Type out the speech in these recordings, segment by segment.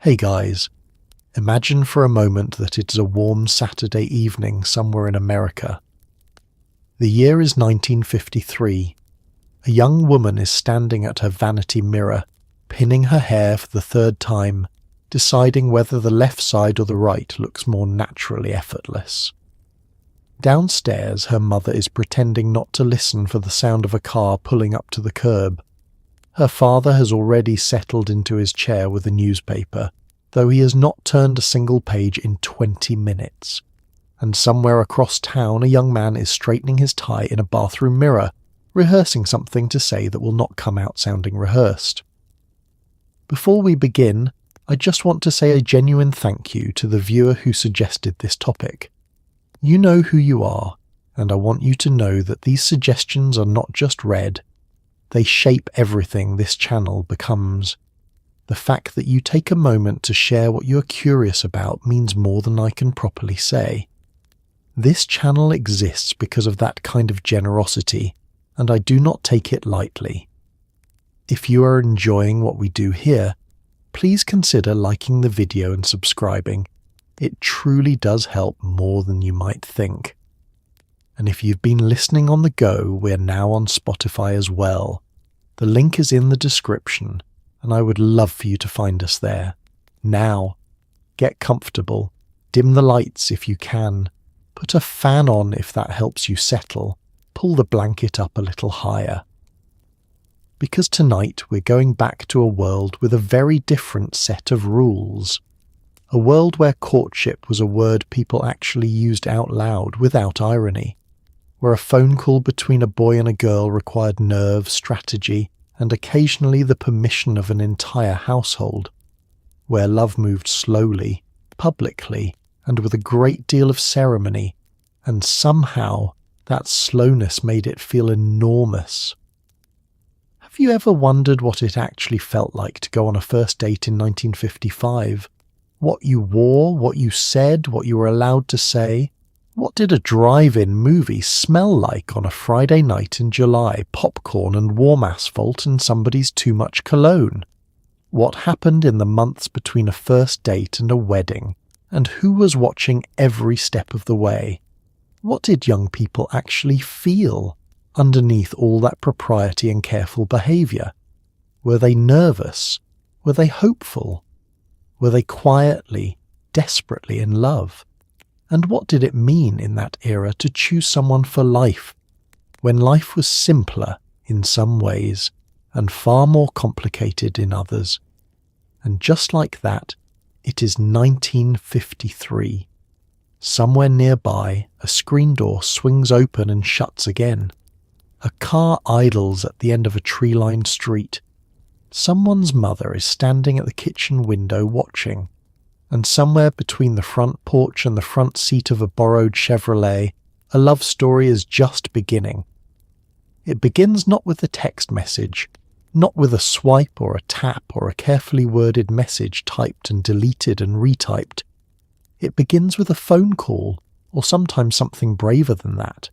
Hey guys, imagine for a moment that it is a warm Saturday evening somewhere in America. The year is 1953. A young woman is standing at her vanity mirror, pinning her hair for the third time, deciding whether the left side or the right looks more naturally effortless. Downstairs, her mother is pretending not to listen for the sound of a car pulling up to the curb. Her father has already settled into his chair with a newspaper, though he has not turned a single page in 20 minutes. And somewhere across town, a young man is straightening his tie in a bathroom mirror, rehearsing something to say that will not come out sounding rehearsed. Before we begin, I just want to say a genuine thank you to the viewer who suggested this topic. You know who you are, and I want you to know that these suggestions are not just read. They shape everything this channel becomes. The fact that you take a moment to share what you're curious about means more than I can properly say. This channel exists because of that kind of generosity, and I do not take it lightly. If you are enjoying what we do here, please consider liking the video and subscribing. It truly does help more than you might think. And if you've been listening on the go, we're now on Spotify as well. The link is in the description, and I would love for you to find us there. Now, get comfortable, dim the lights if you can, put a fan on if that helps you settle, pull the blanket up a little higher. Because tonight we're going back to a world with a very different set of rules. A world where courtship was a word people actually used out loud without irony, where a phone call between a boy and a girl required nerve, strategy, and occasionally the permission of an entire household, where love moved slowly, publicly, and with a great deal of ceremony, and somehow that slowness made it feel enormous. Have you ever wondered what it actually felt like to go on a first date in 1955? What you wore, what you said, what you were allowed to say? What did a drive-in movie smell like on a Friday night in July? Popcorn and warm asphalt and somebody's too much cologne. What happened in the months between a first date and a wedding? And who was watching every step of the way? What did young people actually feel underneath all that propriety and careful behaviour? Were they nervous? Were they hopeful? Were they quietly, desperately in love? And what did it mean in that era to choose someone for life, when life was simpler in some ways and far more complicated in others? And just like that, it is 1953. Somewhere nearby, a screen door swings open and shuts again. A car idles at the end of a tree-lined street. Someone's mother is standing at the kitchen window watching, and somewhere between the front porch and the front seat of a borrowed Chevrolet, a love story is just beginning. It begins not with a text message, not with a swipe or a tap or a carefully worded message typed and deleted and retyped. It begins with a phone call, or sometimes something braver than that.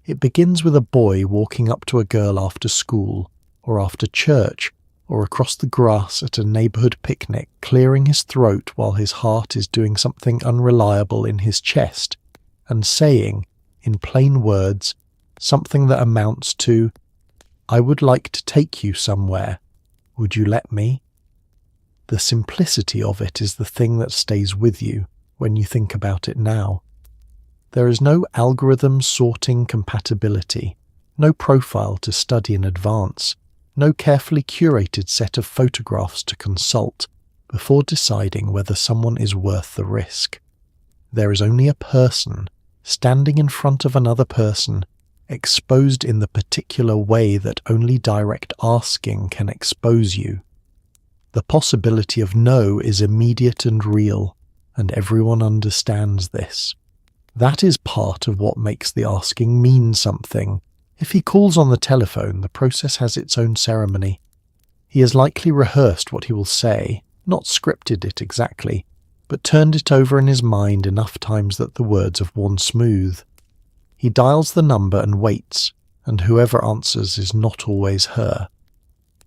It begins with a boy walking up to a girl after school, or after church, or across the grass at a neighbourhood picnic, clearing his throat while his heart is doing something unreliable in his chest, and saying, in plain words, something that amounts to, "I would like to take you somewhere. Would you let me?" The simplicity of it is the thing that stays with you when you think about it now. There is no algorithm sorting compatibility, no profile to study in advance, no carefully curated set of photographs to consult before deciding whether someone is worth the risk. There is only a person standing in front of another person, exposed in the particular way that only direct asking can expose you. The possibility of no is immediate and real, and everyone understands this. That is part of what makes the asking mean something. If he calls on the telephone, the process has its own ceremony. He has likely rehearsed what he will say, not scripted it exactly, but turned it over in his mind enough times that the words have worn smooth. He dials the number and waits, and whoever answers is not always her.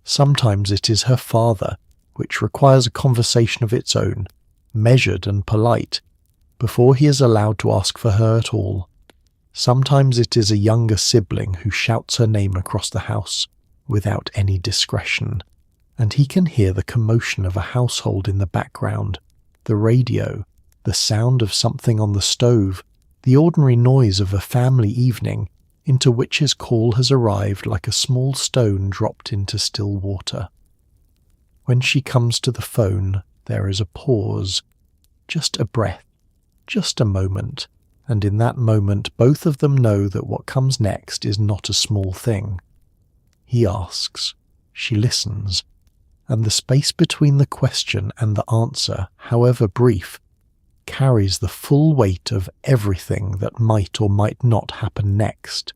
Sometimes it is her father, which requires a conversation of its own, measured and polite, before he is allowed to ask for her at all. Sometimes it is a younger sibling who shouts her name across the house without any discretion, and he can hear the commotion of a household in the background, the radio, the sound of something on the stove, the ordinary noise of a family evening into which his call has arrived like a small stone dropped into still water. When she comes to the phone, there is a pause, just a breath, just a moment, and in that moment both of them know that what comes next is not a small thing. He asks, she listens, and the space between the question and the answer, however brief, carries the full weight of everything that might or might not happen next.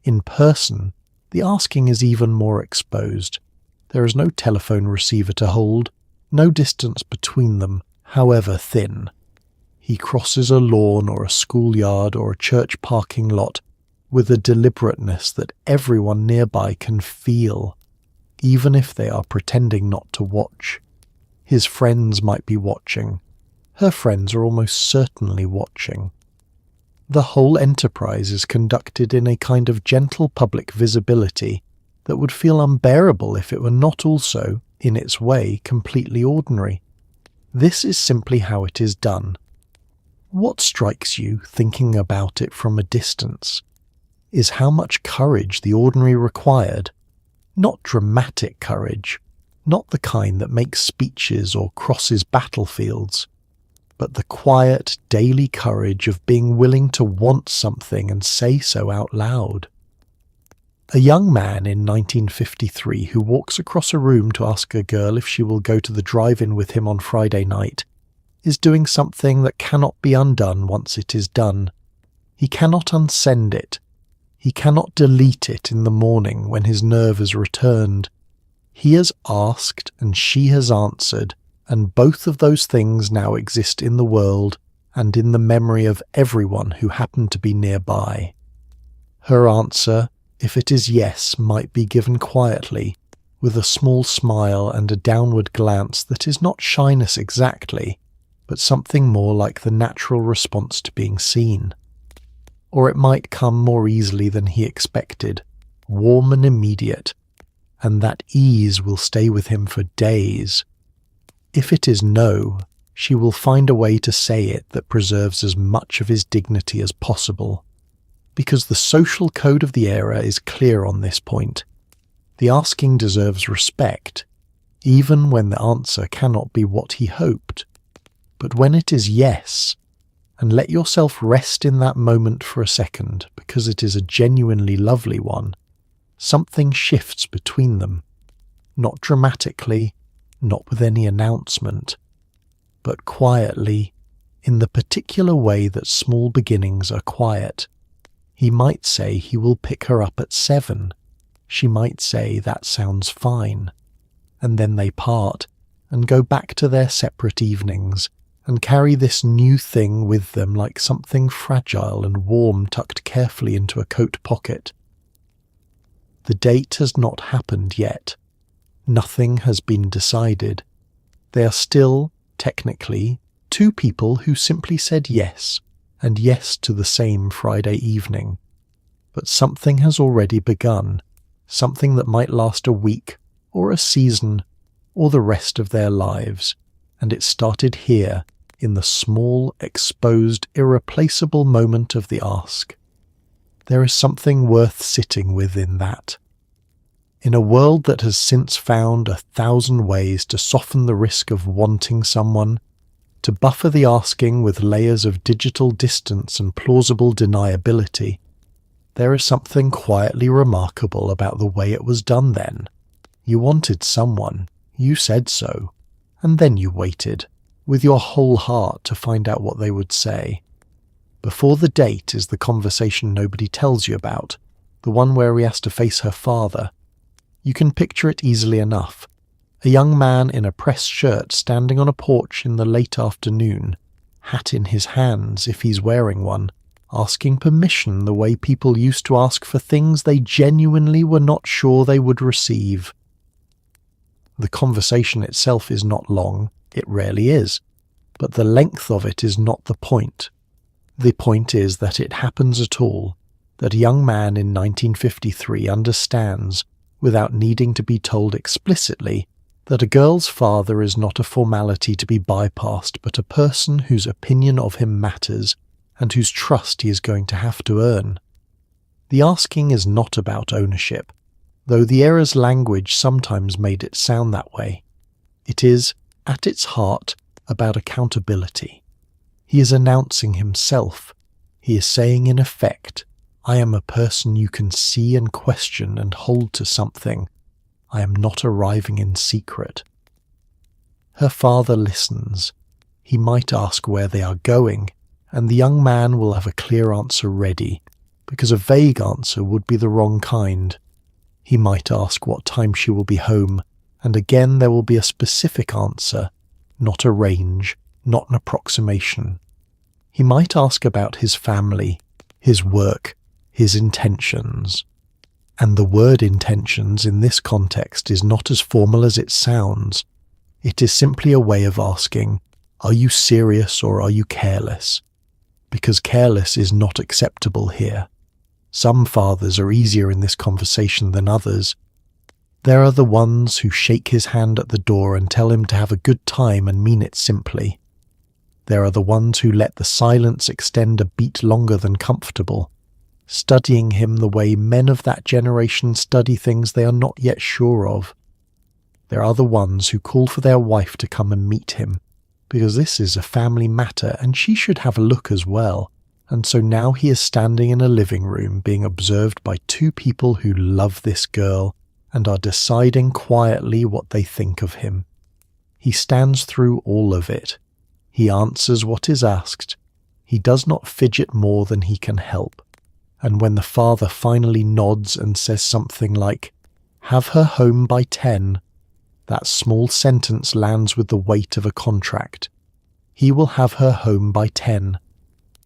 In person, the asking is even more exposed. There is no telephone receiver to hold, no distance between them, however thin. He crosses a lawn or a schoolyard or a church parking lot with a deliberateness that everyone nearby can feel, even if they are pretending not to watch. His friends might be watching. Her friends are almost certainly watching. The whole enterprise is conducted in a kind of gentle public visibility that would feel unbearable if it were not also, in its way, completely ordinary. This is simply how it is done. What strikes you, thinking about it from a distance, is how much courage the ordinary required. Not dramatic courage, not the kind that makes speeches or crosses battlefields, but the quiet, daily courage of being willing to want something and say so out loud. A young man in 1953 who walks across a room to ask a girl if she will go to the drive-in with him on Friday night is doing something that cannot be undone once it is done. He cannot unsend it. He cannot delete it in the morning when his nerve has returned. He has asked and she has answered, and both of those things now exist in the world and in the memory of everyone who happened to be nearby. Her answer, if it is yes, might be given quietly, with a small smile and a downward glance that is not shyness exactly, but something more like the natural response to being seen. Or it might come more easily than he expected, warm and immediate, and that ease will stay with him for days. If it is no, she will find a way to say it that preserves as much of his dignity as possible, because the social code of the era is clear on this point. The asking deserves respect, even when the answer cannot be what he hoped. But when it is yes, and let yourself rest in that moment for a second, because it is a genuinely lovely one, something shifts between them, not dramatically, not with any announcement, but quietly, in the particular way that small beginnings are quiet. He might say he will pick her up at 7. She might say that sounds fine. And then they part and go back to their separate evenings and carry this new thing with them like something fragile and warm tucked carefully into a coat pocket. The date has not happened yet. Nothing has been decided. They are still, technically, two people who simply said yes, and yes to the same Friday evening. But something has already begun, something that might last a week, or a season, or the rest of their lives, and it started here, in the small, exposed, irreplaceable moment of the ask. There is something worth sitting with in that. In a world that has since found 1,000 ways to soften the risk of wanting someone, to buffer the asking with layers of digital distance and plausible deniability, there is something quietly remarkable about the way it was done then. You wanted someone, you said so, and then you waited, with your whole heart to find out what they would say. Before the date is the conversation nobody tells you about, the one where he has to face her father. You can picture it easily enough. A young man in a pressed shirt standing on a porch in the late afternoon, hat in his hands if he's wearing one, asking permission the way people used to ask for things they genuinely were not sure they would receive. The conversation itself is not long, it rarely is, but the length of it is not the point. The point is that it happens at all, that a young man in 1953 understands, without needing to be told explicitly, that a girl's father is not a formality to be bypassed, but a person whose opinion of him matters and whose trust he is going to have to earn. The asking is not about ownership, though the era's language sometimes made it sound that way. It is, at its heart, about accountability. He is announcing himself. He is saying in effect, I am a person you can see and question and hold to something. I am not arriving in secret. Her father listens. He might ask where they are going, and the young man will have a clear answer ready, because a vague answer would be the wrong kind. He might ask what time she will be home, and again there will be a specific answer, not a range, not an approximation. He might ask about his family, his work, his intentions. And the word intentions in this context is not as formal as it sounds. It is simply a way of asking, are you serious or are you careless? Because careless is not acceptable here. Some fathers are easier in this conversation than others. There are the ones who shake his hand at the door and tell him to have a good time and mean it simply. There are the ones who let the silence extend a beat longer than comfortable, studying him the way men of that generation study things they are not yet sure of. There are the ones who call for their wife to come and meet him, because this is a family matter and she should have a look as well, and so now he is standing in a living room being observed by two people who love this girl and are deciding quietly what they think of him. He stands through all of it. He answers what is asked. He does not fidget more than he can help. And when the father finally nods and says something like, "Have her home by 10, that small sentence lands with the weight of a contract. He will have her home by 10.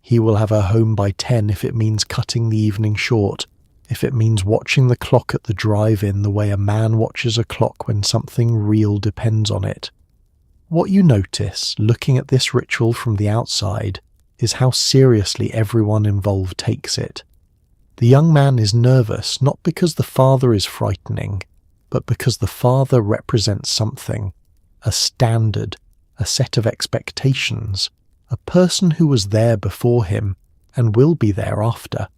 He will have her home by 10 if it means cutting the evening short, if it means watching the clock at the drive-in the way a man watches a clock when something real depends on it. What you notice, looking at this ritual from the outside, is how seriously everyone involved takes it. The young man is nervous not because the father is frightening, but because the father represents something, a standard, a set of expectations, a person who was there before him and will be there after,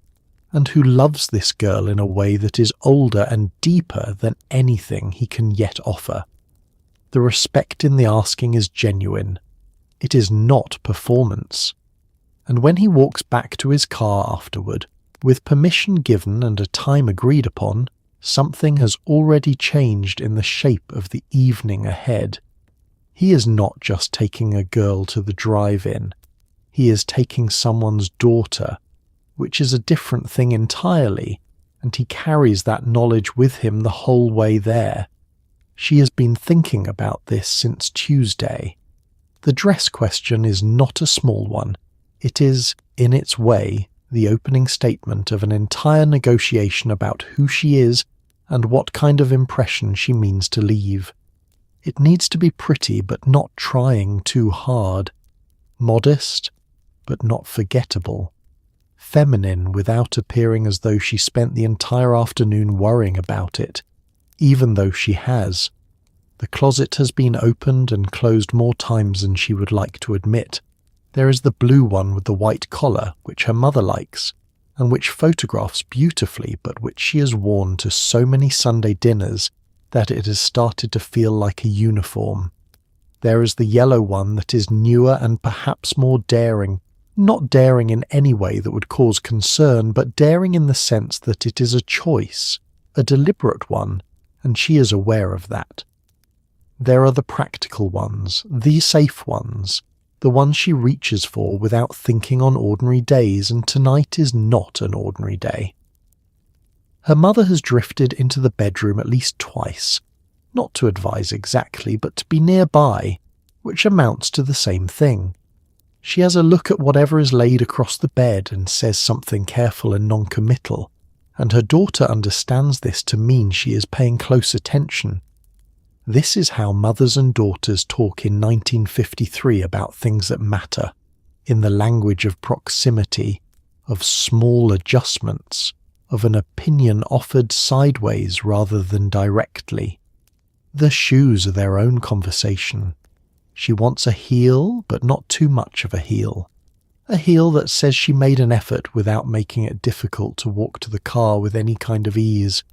and who loves this girl in a way that is older and deeper than anything he can yet offer. The respect in the asking is genuine. It is not performance. And when he walks back to his car afterward, with permission given and a time agreed upon, something has already changed in the shape of the evening ahead. He is not just taking a girl to the drive-in. He is taking someone's daughter, which is a different thing entirely, and he carries that knowledge with him the whole way there. She has been thinking about this since Tuesday. The dress question is not a small one. It is, in its way, the opening statement of an entire negotiation about who she is and what kind of impression she means to leave. It needs to be pretty but not trying too hard, modest but not forgettable, feminine without appearing as though she spent the entire afternoon worrying about it, even though she has. The closet has been opened and closed more times than she would like to admit. There is the blue one with the white collar, which her mother likes, and which photographs beautifully, but which she has worn to so many Sunday dinners that it has started to feel like a uniform. There is the yellow one that is newer and perhaps more daring, not daring in any way that would cause concern, but daring in the sense that it is a choice, a deliberate one, and she is aware of that. There are the practical ones, the safe ones, the ones she reaches for without thinking on ordinary days, and tonight is not an ordinary day. Her mother has drifted into the bedroom at least twice, not to advise exactly, but to be nearby, which amounts to the same thing. She has a look at whatever is laid across the bed and says something careful and non-committal, and her daughter understands this to mean she is paying close attention. This is how mothers and daughters talk in 1953 about things that matter, in the language of proximity, of small adjustments, of an opinion offered sideways rather than directly. The shoes are their own conversation. She wants a heel, but not too much of a heel. A heel that says she made an effort without making it difficult to walk to the car with any kind of ease.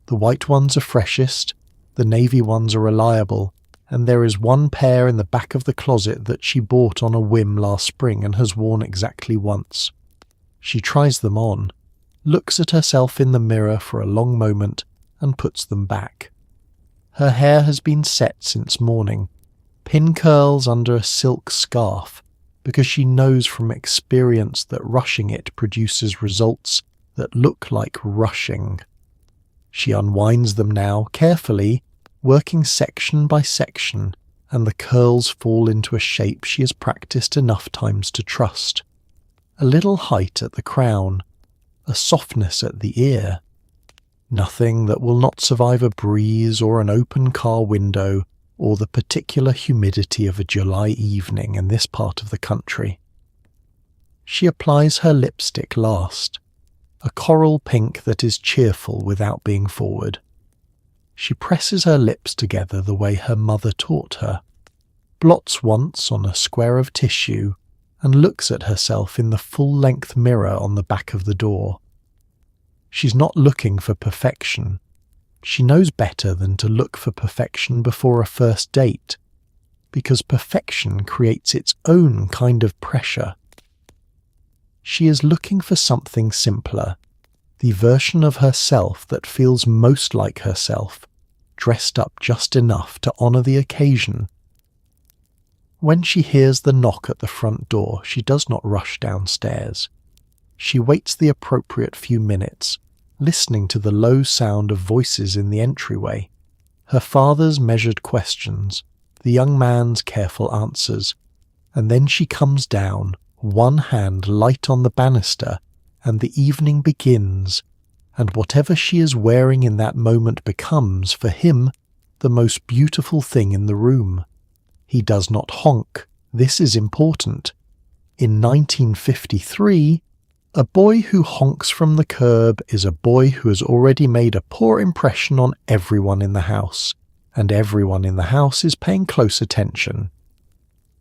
The white ones are freshest, the navy ones are reliable, and there is one pair in the back of the closet that she bought on a whim last spring and has worn exactly once. She tries them on, looks at herself in the mirror for a long moment, and puts them back. Her hair has been set since morning, pin curls under a silk scarf, because she knows from experience that rushing it produces results that look like rushing. She unwinds them now, carefully, working section by section, and the curls fall into a shape she has practiced enough times to trust. A little height at the crown, a softness at the ear. Nothing that will not survive a breeze or an open car window or the particular humidity of a July evening in this part of the country. She applies her lipstick last, a coral pink that is cheerful without being forward. She presses her lips together the way her mother taught her, blots once on a square of tissue, and looks at herself in the full-length mirror on the back of the door. She's not looking for perfection. She knows better than to look for perfection before a first date, because perfection creates its own kind of pressure. She is looking for something simpler, the version of herself that feels most like herself, dressed up just enough to honour the occasion. When she hears the knock at the front door, she does not rush downstairs. She waits the appropriate few minutes, listening to the low sound of voices in the entryway, her father's measured questions, the young man's careful answers, and then she comes down, one hand light on the banister, and the evening begins, and whatever she is wearing in that moment becomes, for him, the most beautiful thing in the room. He does not honk. This is important. In 1953, a boy who honks from the curb is a boy who has already made a poor impression on everyone in the house, and everyone in the house is paying close attention.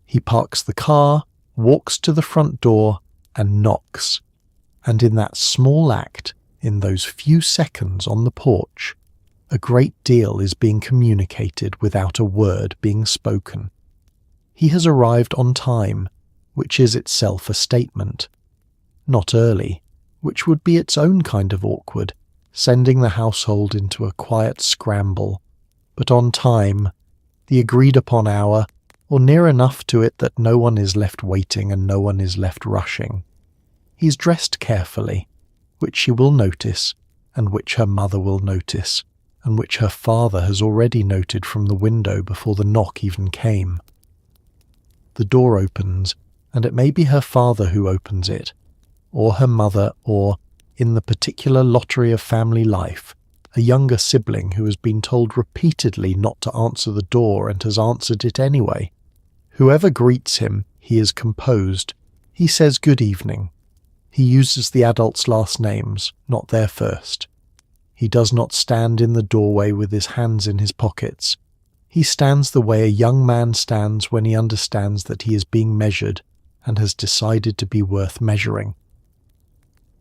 He parks the car, walks to the front door, and knocks. And in that small act, in those few seconds on the porch, a great deal is being communicated without a word being spoken. He has arrived on time, which is itself a statement. Not early, which would be its own kind of awkward, sending the household into a quiet scramble, but on time, the agreed-upon hour, or near enough to it that no one is left waiting and no one is left rushing. He's dressed carefully, which she will notice, and which her mother will notice, and which her father has already noted from the window before the knock even came. The door opens, and it may be her father who opens it, or her mother, or, in the particular lottery of family life, a younger sibling who has been told repeatedly not to answer the door and has answered it anyway. Whoever greets him, he is composed. He says good evening. He uses the adults' last names, not their first. He does not stand in the doorway with his hands in his pockets. He stands the way a young man stands when he understands that he is being measured and has decided to be worth measuring.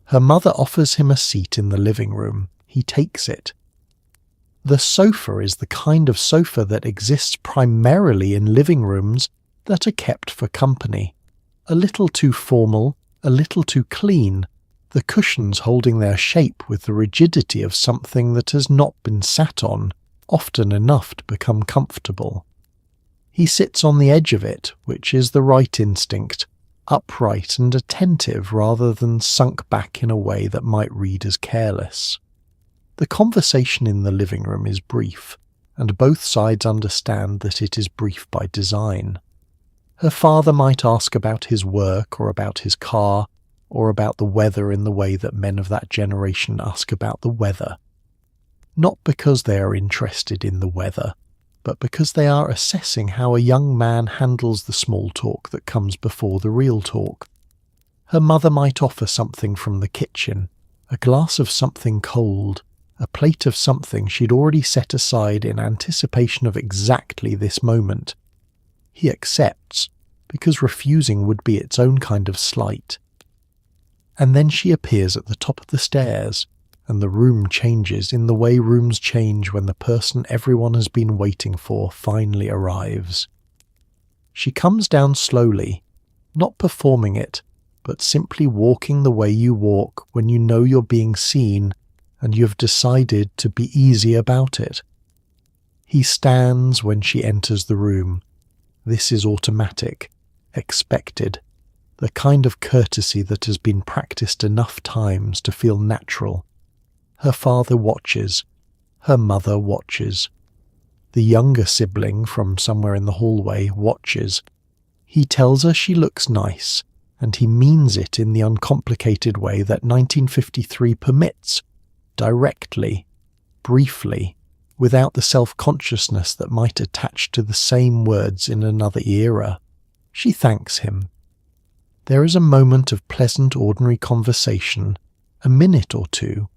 Her mother offers him a seat in the living room. He takes it. The sofa is the kind of sofa that exists primarily in living rooms that are kept for company. A little too formal, a little too clean, the cushions holding their shape with the rigidity of something that has not been sat on often enough to become comfortable. He sits on the edge of it, which is the right instinct, upright and attentive rather than sunk back in a way that might read as careless. The conversation in the living room is brief, and both sides understand that it is brief by design. Her father might ask about his work or about his car, or about the weather in the way that men of that generation ask about the weather. Not because they are interested in the weather, but because they are assessing how a young man handles the small talk that comes before the real talk. Her mother might offer something from the kitchen, a glass of something cold, a plate of something she'd already set aside in anticipation of exactly this moment. He accepts, because refusing would be its own kind of slight. And then she appears at the top of the stairs, and the room changes in the way rooms change when the person everyone has been waiting for finally arrives. She comes down slowly, not performing it, but simply walking the way you walk when you know you're being seen and you've decided to be easy about it. He stands when she enters the room. This is automatic, expected, the kind of courtesy that has been practiced enough times to feel natural. Her father watches. Her mother watches. The younger sibling from somewhere in the hallway watches. He tells her she looks nice, and he means it in the uncomplicated way that 1953 permits, directly, briefly, without the self-consciousness that might attach to the same words in another era. She thanks him. There is a moment of pleasant ordinary conversation, a minute or two,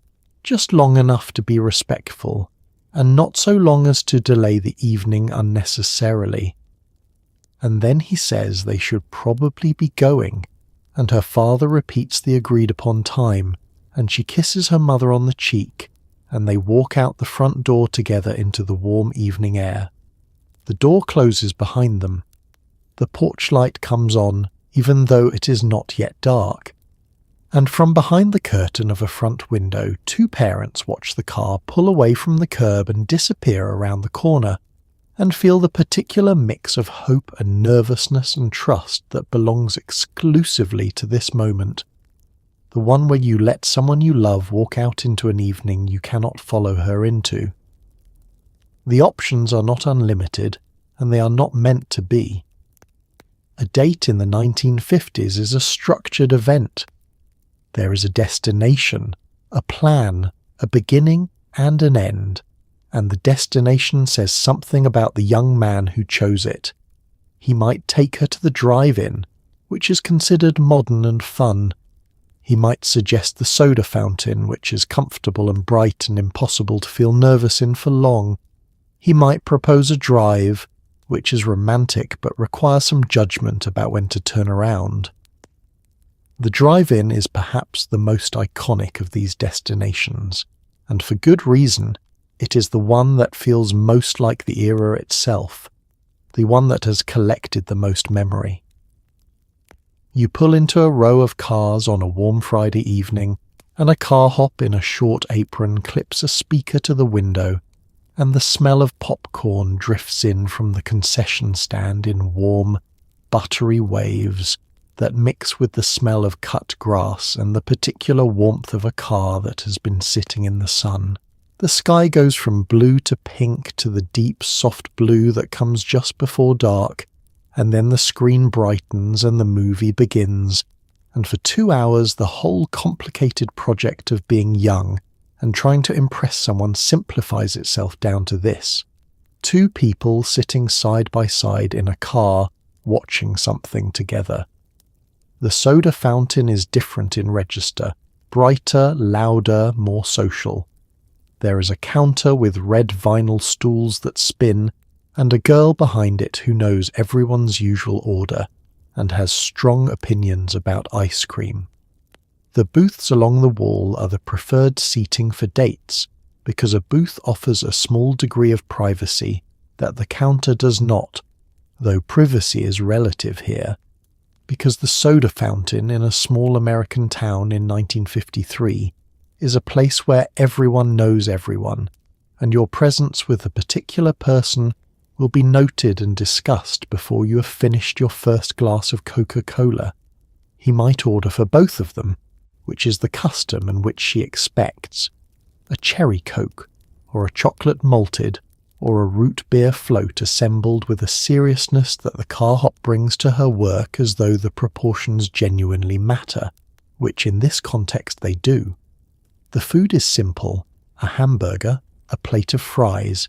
just long enough to be respectful, and not so long as to delay the evening unnecessarily. And then he says they should probably be going, and her father repeats the agreed-upon time, and she kisses her mother on the cheek, and they walk out the front door together into the warm evening air. The door closes behind them. The porch light comes on, even though it is not yet dark. And from behind the curtain of a front window, two parents watch the car pull away from the curb and disappear around the corner, and feel the particular mix of hope and nervousness and trust that belongs exclusively to this moment. The one where you let someone you love walk out into an evening you cannot follow her into. The options are not unlimited, and they are not meant to be. A date in the 1950s is a structured event. There is a destination, a plan, a beginning and an end, and the destination says something about the young man who chose it. He might take her to the drive-in, which is considered modern and fun. He might suggest the soda fountain, which is comfortable and bright and impossible to feel nervous in for long. He might propose a drive, which is romantic but requires some judgment about when to turn around. The drive-in is perhaps the most iconic of these destinations, and for good reason. It is the one that feels most like the era itself, the one that has collected the most memory. You pull into a row of cars on a warm Friday evening, and a car hop in a short apron clips a speaker to the window, and the smell of popcorn drifts in from the concession stand in warm, buttery waves that mix with the smell of cut grass and the particular warmth of a car that has been sitting in the sun. The sky goes from blue to pink to the deep, soft blue that comes just before dark, and then the screen brightens and the movie begins, and for 2 hours the whole complicated project of being young and trying to impress someone simplifies itself down to this: two people sitting side by side in a car, watching something together. The soda fountain is different in register, brighter, louder, more social. There is a counter with red vinyl stools that spin, and a girl behind it who knows everyone's usual order, and has strong opinions about ice cream. The booths along the wall are the preferred seating for dates, because a booth offers a small degree of privacy that the counter does not, though privacy is relative here, because the soda fountain in a small American town in 1953 is a place where everyone knows everyone, and your presence with a particular person will be noted and discussed before you have finished your first glass of Coca-Cola. He might order for both of them, which is the custom and which she expects, a cherry Coke, or a chocolate malted, or a root beer float assembled with a seriousness that the car hop brings to her work as though the proportions genuinely matter, which in this context they do. The food is simple: a hamburger, a plate of fries,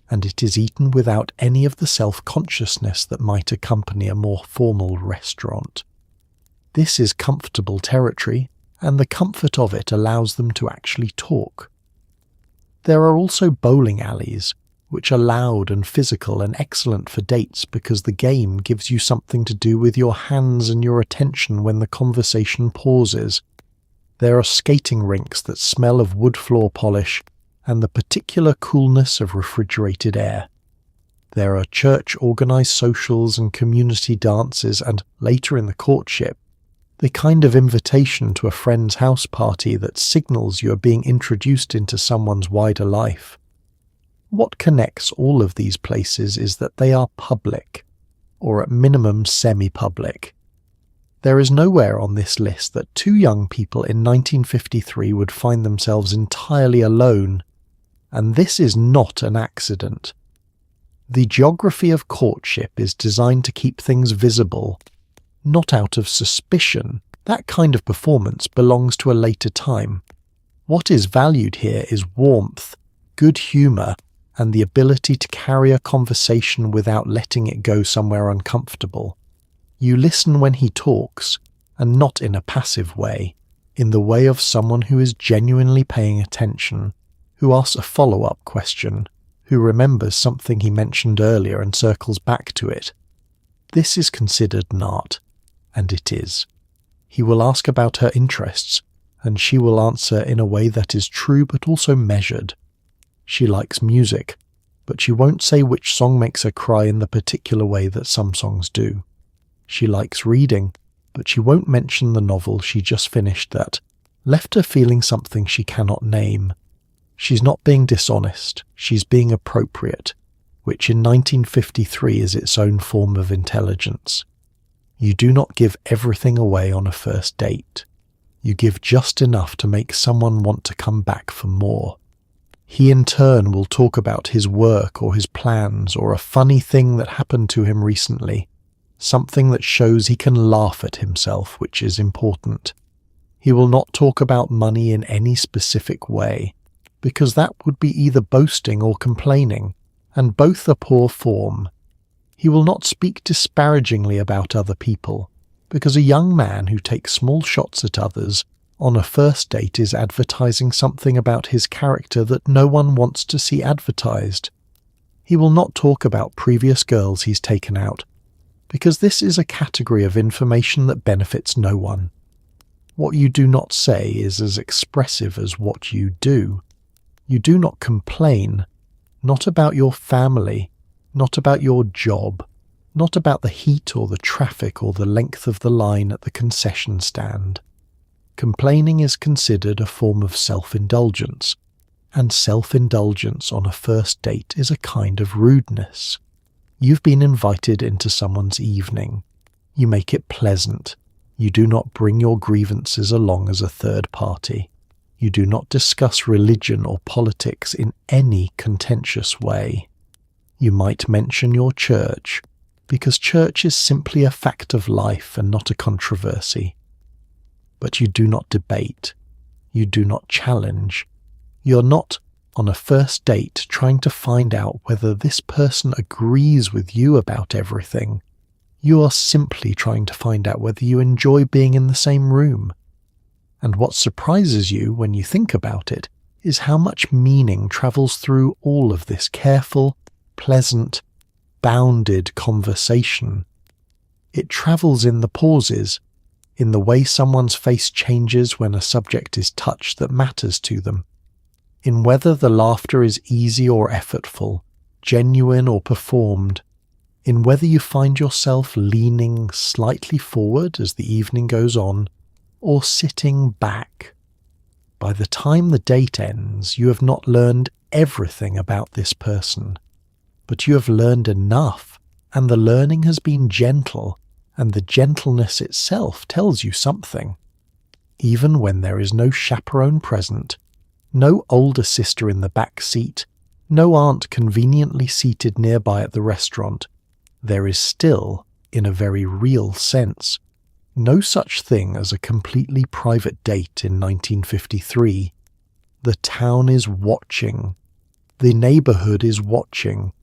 and it is eaten without any of the self-consciousness that might accompany a more formal restaurant. This is comfortable territory, and the comfort of it allows them to actually talk. There are also bowling alleys, which are loud and physical and excellent for dates because the game gives you something to do with your hands and your attention when the conversation pauses. There are skating rinks that smell of wood floor polish and the particular coolness of refrigerated air. There are church-organised socials and community dances, and later in the courtship, the kind of invitation to a friend's house party that signals you are being introduced into someone's wider life. What connects all of these places is that they are public, or at minimum semi-public. There is nowhere on this list that two young people in 1953 would find themselves entirely alone, and this is not an accident. The geography of courtship is designed to keep things visible, not out of suspicion. That kind of performance belongs to a later time. What is valued here is warmth, good humour, and the ability to carry a conversation without letting it go somewhere uncomfortable. You listen when he talks, and not in a passive way, in the way of someone who is genuinely paying attention, who asks a follow-up question, who remembers something he mentioned earlier and circles back to it. This is considered an art, and it is. He will ask about her interests, and she will answer in a way that is true but also measured. She likes music, but she won't say which song makes her cry in the particular way that some songs do. She likes reading, but she won't mention the novel she just finished that left her feeling something she cannot name. She's not being dishonest, she's being appropriate, which in 1953 is its own form of intelligence. You do not give everything away on a first date. You give just enough to make someone want to come back for more. He in turn will talk about his work or his plans or a funny thing that happened to him recently, something that shows he can laugh at himself, which is important. He will not talk about money in any specific way, because that would be either boasting or complaining, and both are poor form. He will not speak disparagingly about other people, because a young man who takes small shots at others on a first date is advertising something about his character that no one wants to see advertised. He will not talk about previous girls he's taken out, because this is a category of information that benefits no one. What you do not say is as expressive as what you do. You do not complain, not about your family, not about your job, not about the heat or the traffic or the length of the line at the concession stand. Complaining is considered a form of self-indulgence, and self-indulgence on a first date is a kind of rudeness. You've been invited into someone's evening. You make it pleasant. You do not bring your grievances along as a third party. You do not discuss religion or politics in any contentious way. You might mention your church, because church is simply a fact of life and not a controversy. But you do not debate. You do not challenge. You're not, on a first date, trying to find out whether this person agrees with you about everything. You are simply trying to find out whether you enjoy being in the same room. And what surprises you when you think about it is how much meaning travels through all of this careful, pleasant, bounded conversation. It travels in the pauses, in the way someone's face changes when a subject is touched that matters to them, in whether the laughter is easy or effortful, genuine or performed, in whether you find yourself leaning slightly forward as the evening goes on, or sitting back. By the time the date ends, you have not learned everything about this person, but you have learned enough, and the learning has been gentle, and the gentleness itself tells you something. Even when there is no chaperone present, no older sister in the back seat, no aunt conveniently seated nearby at the restaurant, there is still, in a very real sense, no such thing as a completely private date in 1953. The town is watching. The neighborhood is watching.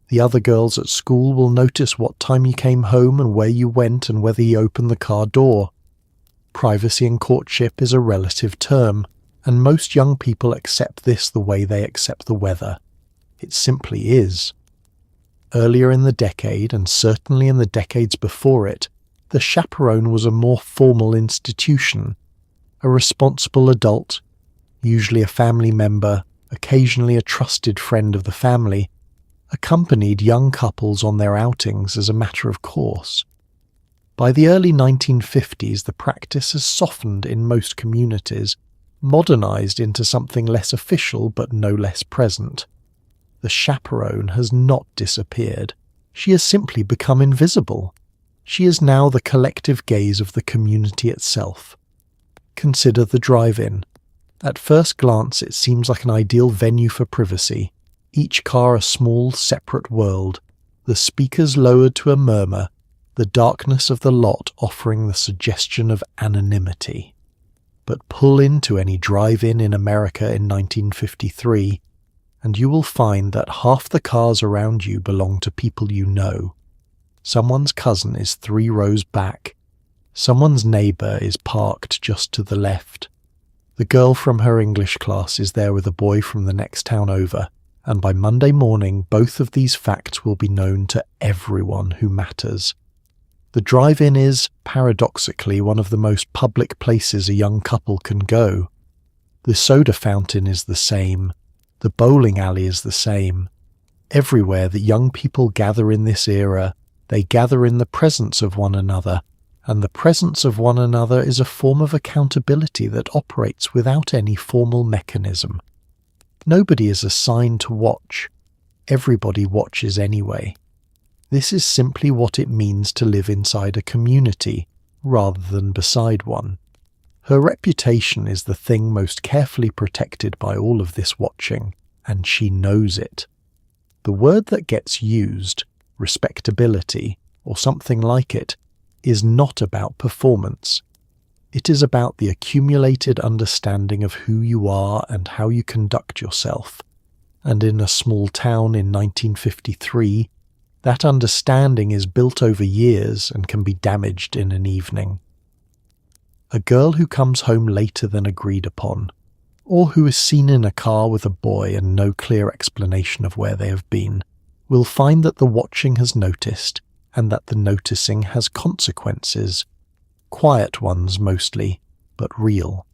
The other girls at school will notice what time you came home and where you went and whether you opened the car door. Privacy in courtship is a relative term, and most young people accept this the way they accept the weather. It simply is. Earlier in the decade, and certainly in the decades before it, the chaperone was a more formal institution. A responsible adult, usually a family member, occasionally a trusted friend of the family, accompanied young couples on their outings as a matter of course. By the early 1950s, the practice has softened in most communities, modernized into something less official but no less present. The chaperone has not disappeared. She has simply become invisible. She is now the collective gaze of the community itself. Consider the drive-in. At first glance, it seems like an ideal venue for privacy. Each car a small, separate world, the speakers lowered to a murmur, the darkness of the lot offering the suggestion of anonymity. But pull into any drive-in in America in 1953, and you will find that half the cars around you belong to people you know. Someone's cousin is 3 rows back. Someone's neighbour is parked just to the left. The girl from her English class is there with a boy from the next town over, and by Monday morning both of these facts will be known to everyone who matters. The drive-in is, paradoxically, one of the most public places a young couple can go. The soda fountain is the same. The bowling alley is the same. Everywhere that young people gather in this era, they gather in the presence of one another, and the presence of one another is a form of accountability that operates without any formal mechanism. Nobody is assigned to watch. Everybody watches anyway. This is simply what it means to live inside a community, rather than beside one. Her reputation is the thing most carefully protected by all of this watching, and she knows it. The word that gets used, respectability, or something like it, is not about performance. It is about the accumulated understanding of who you are and how you conduct yourself. And in a small town in 1953, that understanding is built over years and can be damaged in an evening. A girl who comes home later than agreed upon, or who is seen in a car with a boy and no clear explanation of where they have been, will find that the watching has noticed, and that the noticing has consequences. Quiet ones mostly, but real.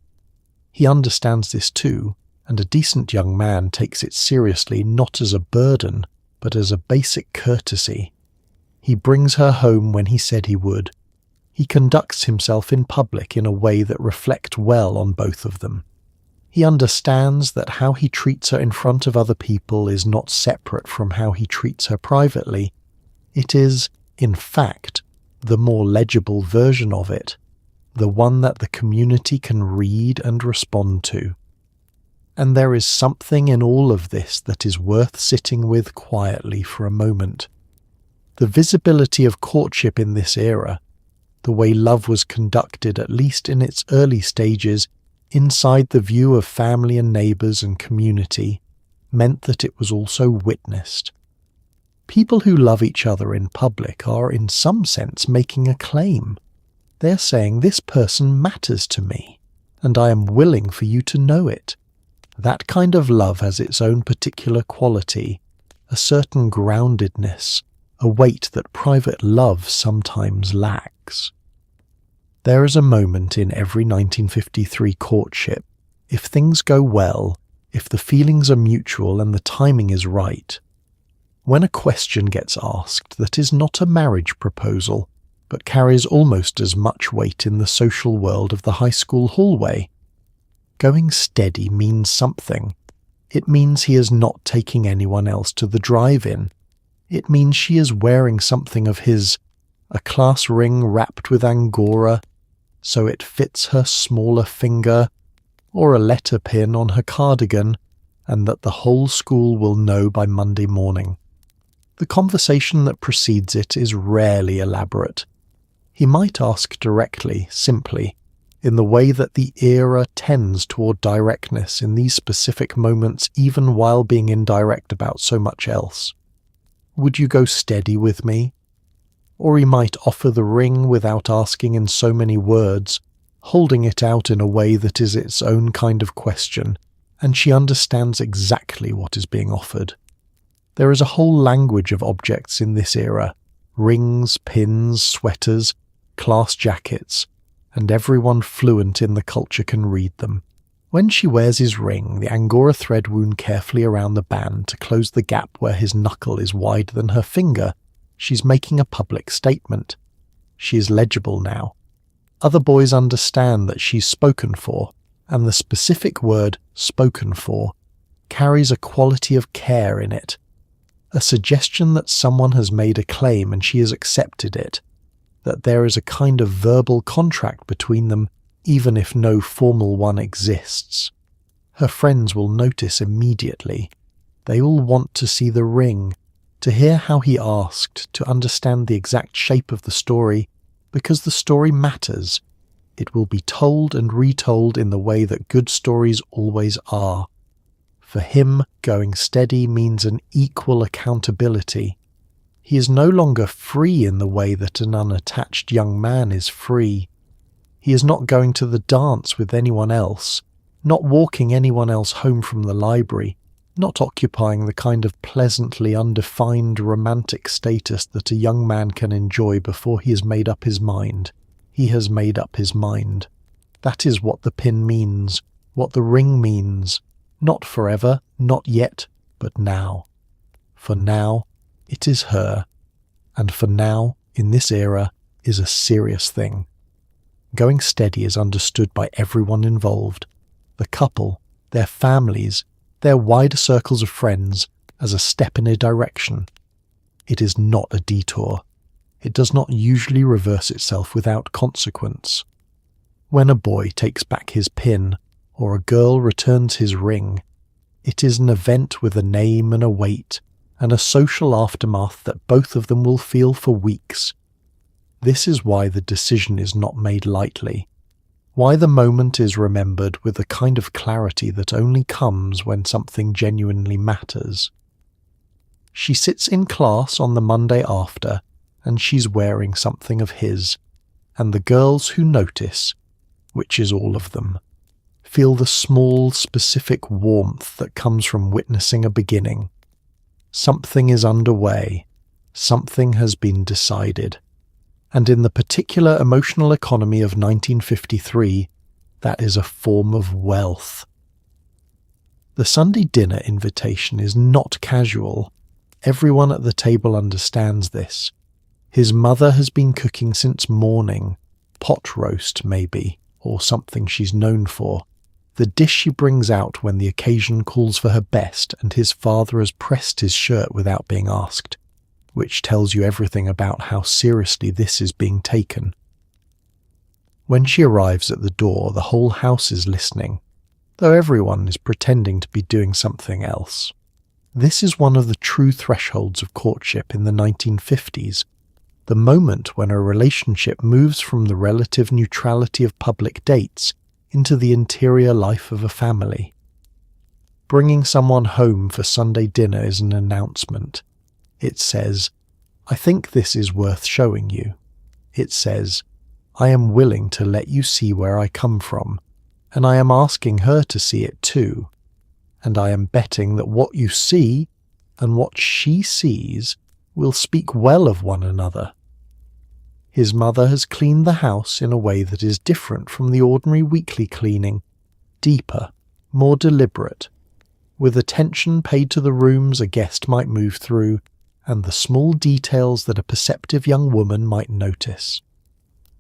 He understands this too, and a decent young man takes it seriously not as a burden, but as a basic courtesy. He brings her home when he said he would. He conducts himself in public in a way that reflects well on both of them. He understands that how he treats her in front of other people is not separate from how he treats her privately. It is, in fact, the more legible version of it, the one that the community can read and respond to. And there is something in all of this that is worth sitting with quietly for a moment. The visibility of courtship in this era, the way love was conducted at least in its early stages, inside the view of family and neighbours and community, meant that it was also witnessed. People who love each other in public are in some sense making a claim. They are saying, this person matters to me, and I am willing for you to know it. That kind of love has its own particular quality, a certain groundedness, a weight that private love sometimes lacks. There is a moment in every 1953 courtship, if things go well, if the feelings are mutual and the timing is right, when a question gets asked that is not a marriage proposal, but carries almost as much weight in the social world of the high school hallway. Going steady means something. It means he is not taking anyone else to the drive-in. It means she is wearing something of his, a class ring wrapped with angora, so it fits her smaller finger, or a letter pin on her cardigan, and that the whole school will know by Monday morning. The conversation that precedes it is rarely elaborate. He might ask directly, simply, in the way that the era tends toward directness in these specific moments even while being indirect about so much else. Would you go steady with me? Or he might offer the ring without asking in so many words, holding it out in a way that is its own kind of question, and she understands exactly what is being offered. There is a whole language of objects in this era: rings, pins, sweaters, class jackets, and everyone fluent in the culture can read them. When she wears his ring, the Angora thread wound carefully around the band to close the gap where his knuckle is wider than her finger, she's making a public statement. She is legible now. Other boys understand that she's spoken for, and the specific word "spoken for" carries a quality of care in it, a suggestion that someone has made a claim and she has accepted it, that there is a kind of verbal contract between them even if no formal one exists. Her friends will notice immediately. They all want to see the ring, to hear how he asked, to understand the exact shape of the story, because the story matters. It will be told and retold in the way that good stories always are. For him, going steady means an equal accountability. He is no longer free in the way that an unattached young man is free. He is not going to the dance with anyone else, not walking anyone else home from the library, not occupying the kind of pleasantly undefined romantic status that a young man can enjoy before he has made up his mind. He has made up his mind. That is what the pin means, what the ring means. Not forever, not yet, but now. For now, it is her. And for now, in this era, is a serious thing. Going steady is understood by everyone involved. The couple, their families, their wider circles of friends, as a step in a direction. It is not a detour. It does not usually reverse itself without consequence. When a boy takes back his pin, or a girl returns his ring, it is an event with a name and a weight, and a social aftermath that both of them will feel for weeks. This is why the decision is not made lightly, why the moment is remembered with a kind of clarity that only comes when something genuinely matters. She sits in class on the Monday after, and she's wearing something of his, and the girls who notice, which is all of them, feel the small, specific warmth that comes from witnessing a beginning. Something is underway, something has been decided. And in the particular emotional economy of 1953, that is a form of wealth. The Sunday dinner invitation is not casual. Everyone at the table understands this. His mother has been cooking since morning, pot roast maybe, or something she's known for. The dish she brings out when the occasion calls for her best, and his father has pressed his shirt without being asked, which tells you everything about how seriously this is being taken. When she arrives at the door, the whole house is listening, though everyone is pretending to be doing something else. This is one of the true thresholds of courtship in the 1950s, the moment when a relationship moves from the relative neutrality of public dates into the interior life of a family. Bringing someone home for Sunday dinner is an announcement. It says, "I think this is worth showing you." It says, "I am willing to let you see where I come from, and I am asking her to see it too, and I am betting that what you see and what she sees will speak well of one another." His mother has cleaned the house in a way that is different from the ordinary weekly cleaning, deeper, more deliberate, with attention paid to the rooms a guest might move through and the small details that a perceptive young woman might notice.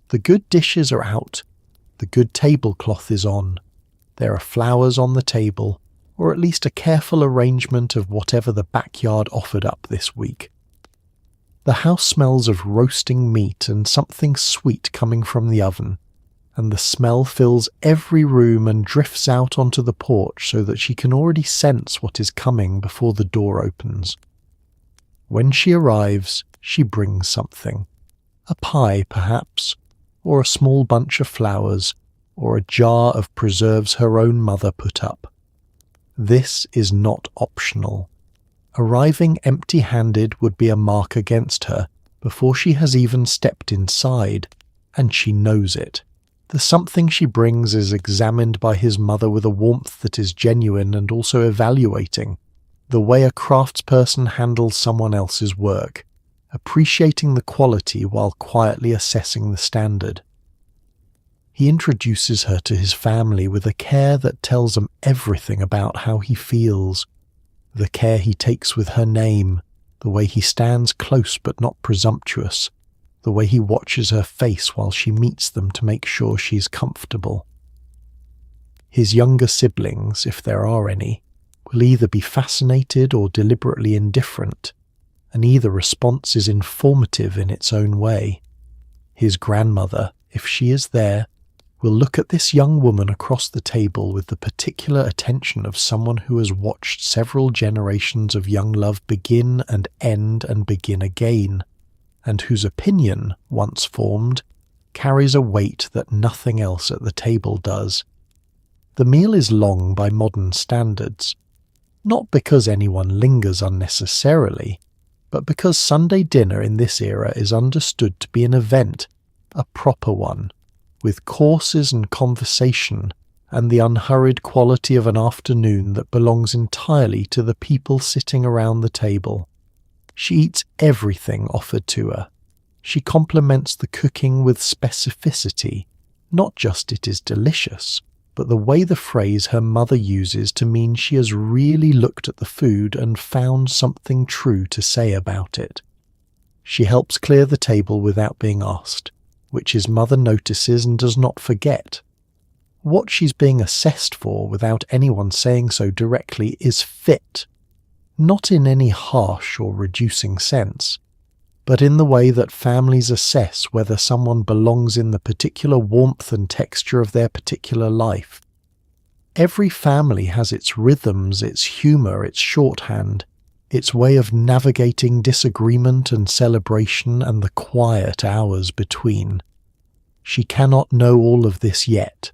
The good dishes are out, the good tablecloth is on, there are flowers on the table, or at least a careful arrangement of whatever the backyard offered up this week. The house smells of roasting meat and something sweet coming from the oven, and the smell fills every room and drifts out onto the porch so that she can already sense what is coming before the door opens. When she arrives, she brings something. A pie, perhaps, or a small bunch of flowers, or a jar of preserves her own mother put up. This is not optional. Arriving empty-handed would be a mark against her before she has even stepped inside, and she knows it. The something she brings is examined by his mother with a warmth that is genuine and also evaluating, the way a craftsperson handles someone else's work, appreciating the quality while quietly assessing the standard. He introduces her to his family with a care that tells them everything about how he feels, the care he takes with her name, the way he stands close but not presumptuous, the way he watches her face while she meets them to make sure she's comfortable. His younger siblings, if there are any, will either be fascinated or deliberately indifferent, and either response is informative in its own way. His grandmother, if she is there, will look at this young woman across the table with the particular attention of someone who has watched several generations of young love begin and end and begin again, and whose opinion, once formed, carries a weight that nothing else at the table does. The meal is long by modern standards, not because anyone lingers unnecessarily, but because Sunday dinner in this era is understood to be an event, a proper one, with courses and conversation and the unhurried quality of an afternoon that belongs entirely to the people sitting around the table. She eats everything offered to her. She complements the cooking with specificity, not just it is delicious, but the way the phrase her mother uses to mean she has really looked at the food and found something true to say about it. She helps clear the table without being asked, which his mother notices and does not forget. What she's being assessed for without anyone saying so directly is fit, not in any harsh or reducing sense, but in the way that families assess whether someone belongs in the particular warmth and texture of their particular life. Every family has its rhythms, its humour, its shorthand, its way of navigating disagreement and celebration and the quiet hours between. She cannot know all of this yet,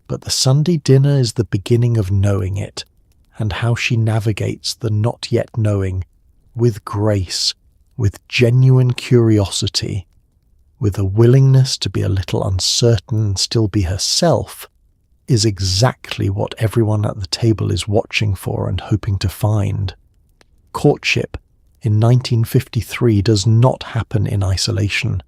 but the Sunday dinner is the beginning of knowing it, and how she navigates the not yet knowing, with grace, with genuine curiosity, with a willingness to be a little uncertain and still be herself, is exactly what everyone at the table is watching for and hoping to find. Courtship in 1953 does not happen in isolation.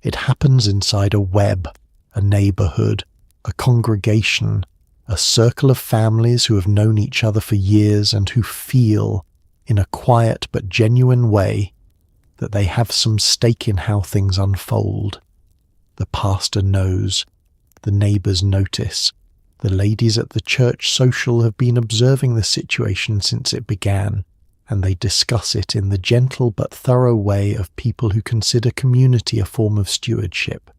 It happens inside a web, a neighbourhood, a congregation, a circle of families who have known each other for years and who feel, in a quiet but genuine way, that they have some stake in how things unfold. The pastor knows, the neighbours notice, the ladies at the church social have been observing the situation since it began, and they discuss it in the gentle but thorough way of people who consider community a form of stewardship.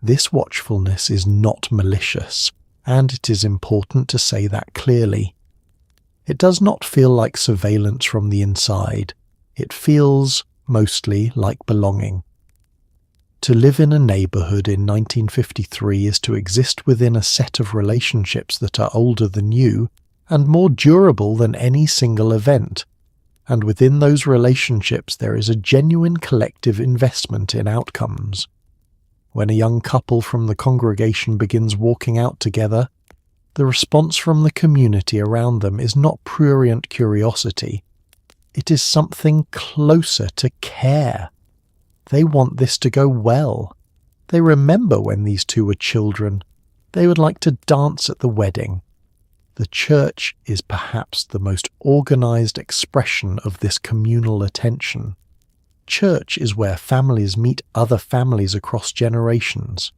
This watchfulness is not malicious, and it is important to say that clearly. It does not feel like surveillance from the inside. It feels, mostly, like belonging. To live in a neighbourhood in 1953 is to exist within a set of relationships that are older than you and more durable than any single event. And within those relationships there is a genuine collective investment in outcomes. When a young couple from the congregation begins walking out together, the response from the community around them is not prurient curiosity. It is something closer to care. They want this to go well. They remember when these two were children. They would like to dance at the wedding. The church is perhaps the most organised expression of this communal attention. Church is where families meet other families across generations,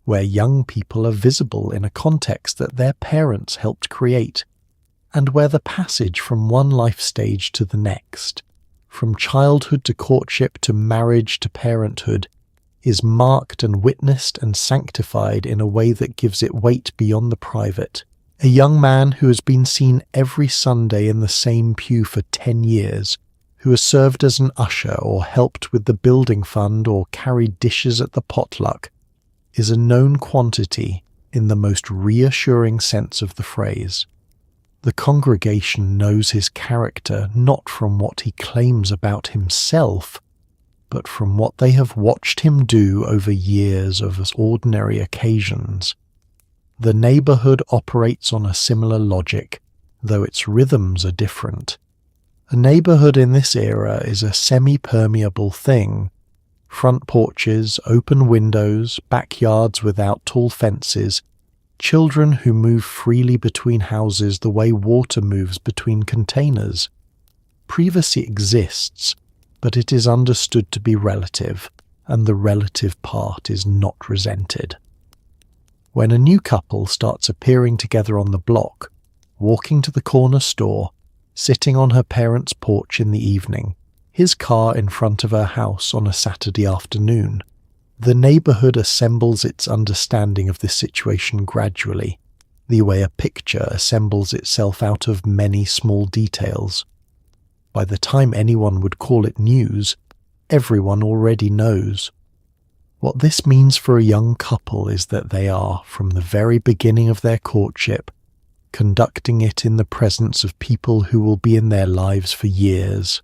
where young people are visible in a context that their parents helped create, and where the passage from one life stage to the next, from childhood to courtship to marriage to parenthood, is marked and witnessed and sanctified in a way that gives it weight beyond the private. A young man who has been seen every Sunday in the same pew for 10 years, who has served as an usher or helped with the building fund or carried dishes at the potluck, is a known quantity in the most reassuring sense of the phrase. The congregation knows his character not from what he claims about himself, but from what they have watched him do over years of ordinary occasions. The neighborhood operates on a similar logic, though its rhythms are different. A neighborhood in this era is a semi-permeable thing. Front porches, open windows, backyards without tall fences, children who move freely between houses the way water moves between containers. Privacy exists, but it is understood to be relative, and the relative part is not resented. When a new couple starts appearing together on the block, walking to the corner store, sitting on her parents' porch in the evening, his car in front of her house on a Saturday afternoon, the neighborhood assembles its understanding of this situation gradually, the way a picture assembles itself out of many small details. By the time anyone would call it news, everyone already knows. What this means for a young couple is that they are, from the very beginning of their courtship, conducting it in the presence of people who will be in their lives for years.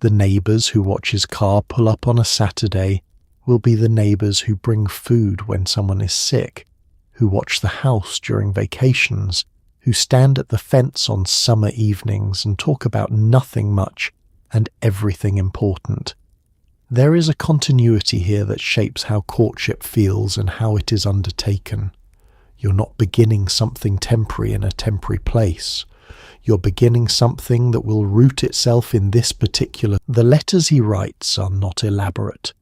The neighbors who watch his car pull up on a Saturday will be the neighbors who bring food when someone is sick, who watch the house during vacations, who stand at the fence on summer evenings and talk about nothing much and everything important. There is a continuity here that shapes how courtship feels and how it is undertaken. You're not beginning something temporary in a temporary place. You're beginning something that will root itself in this particular. The letters he writes are not elaborate.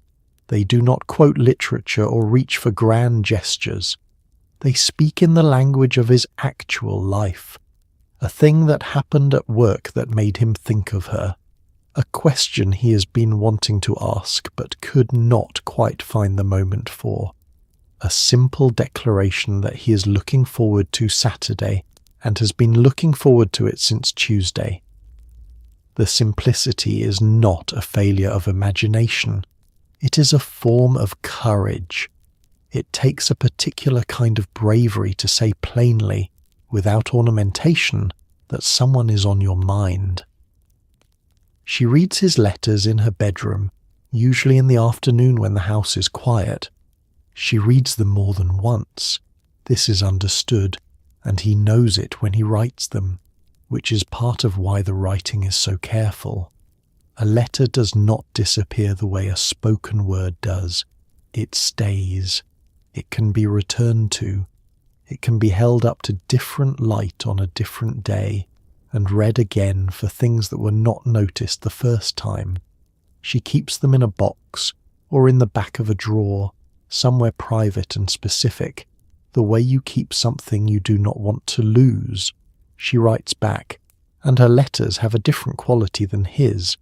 They do not quote literature or reach for grand gestures. They speak in the language of his actual life, a thing that happened at work that made him think of her, a question he has been wanting to ask but could not quite find the moment for, a simple declaration that he is looking forward to Saturday and has been looking forward to it since Tuesday. The simplicity is not a failure of imagination. It is a form of courage. It takes a particular kind of bravery to say plainly, without ornamentation, that someone is on your mind. She reads his letters in her bedroom, usually in the afternoon when the house is quiet. She reads them more than once. This is understood, and he knows it when he writes them, which is part of why the writing is so careful. A letter does not disappear the way a spoken word does. It stays. It can be returned to. It can be held up to different light on a different day and read again for things that were not noticed the first time. She keeps them in a box or in the back of a drawer, somewhere private and specific, the way you keep something you do not want to lose. She writes back, and her letters have a different quality than his,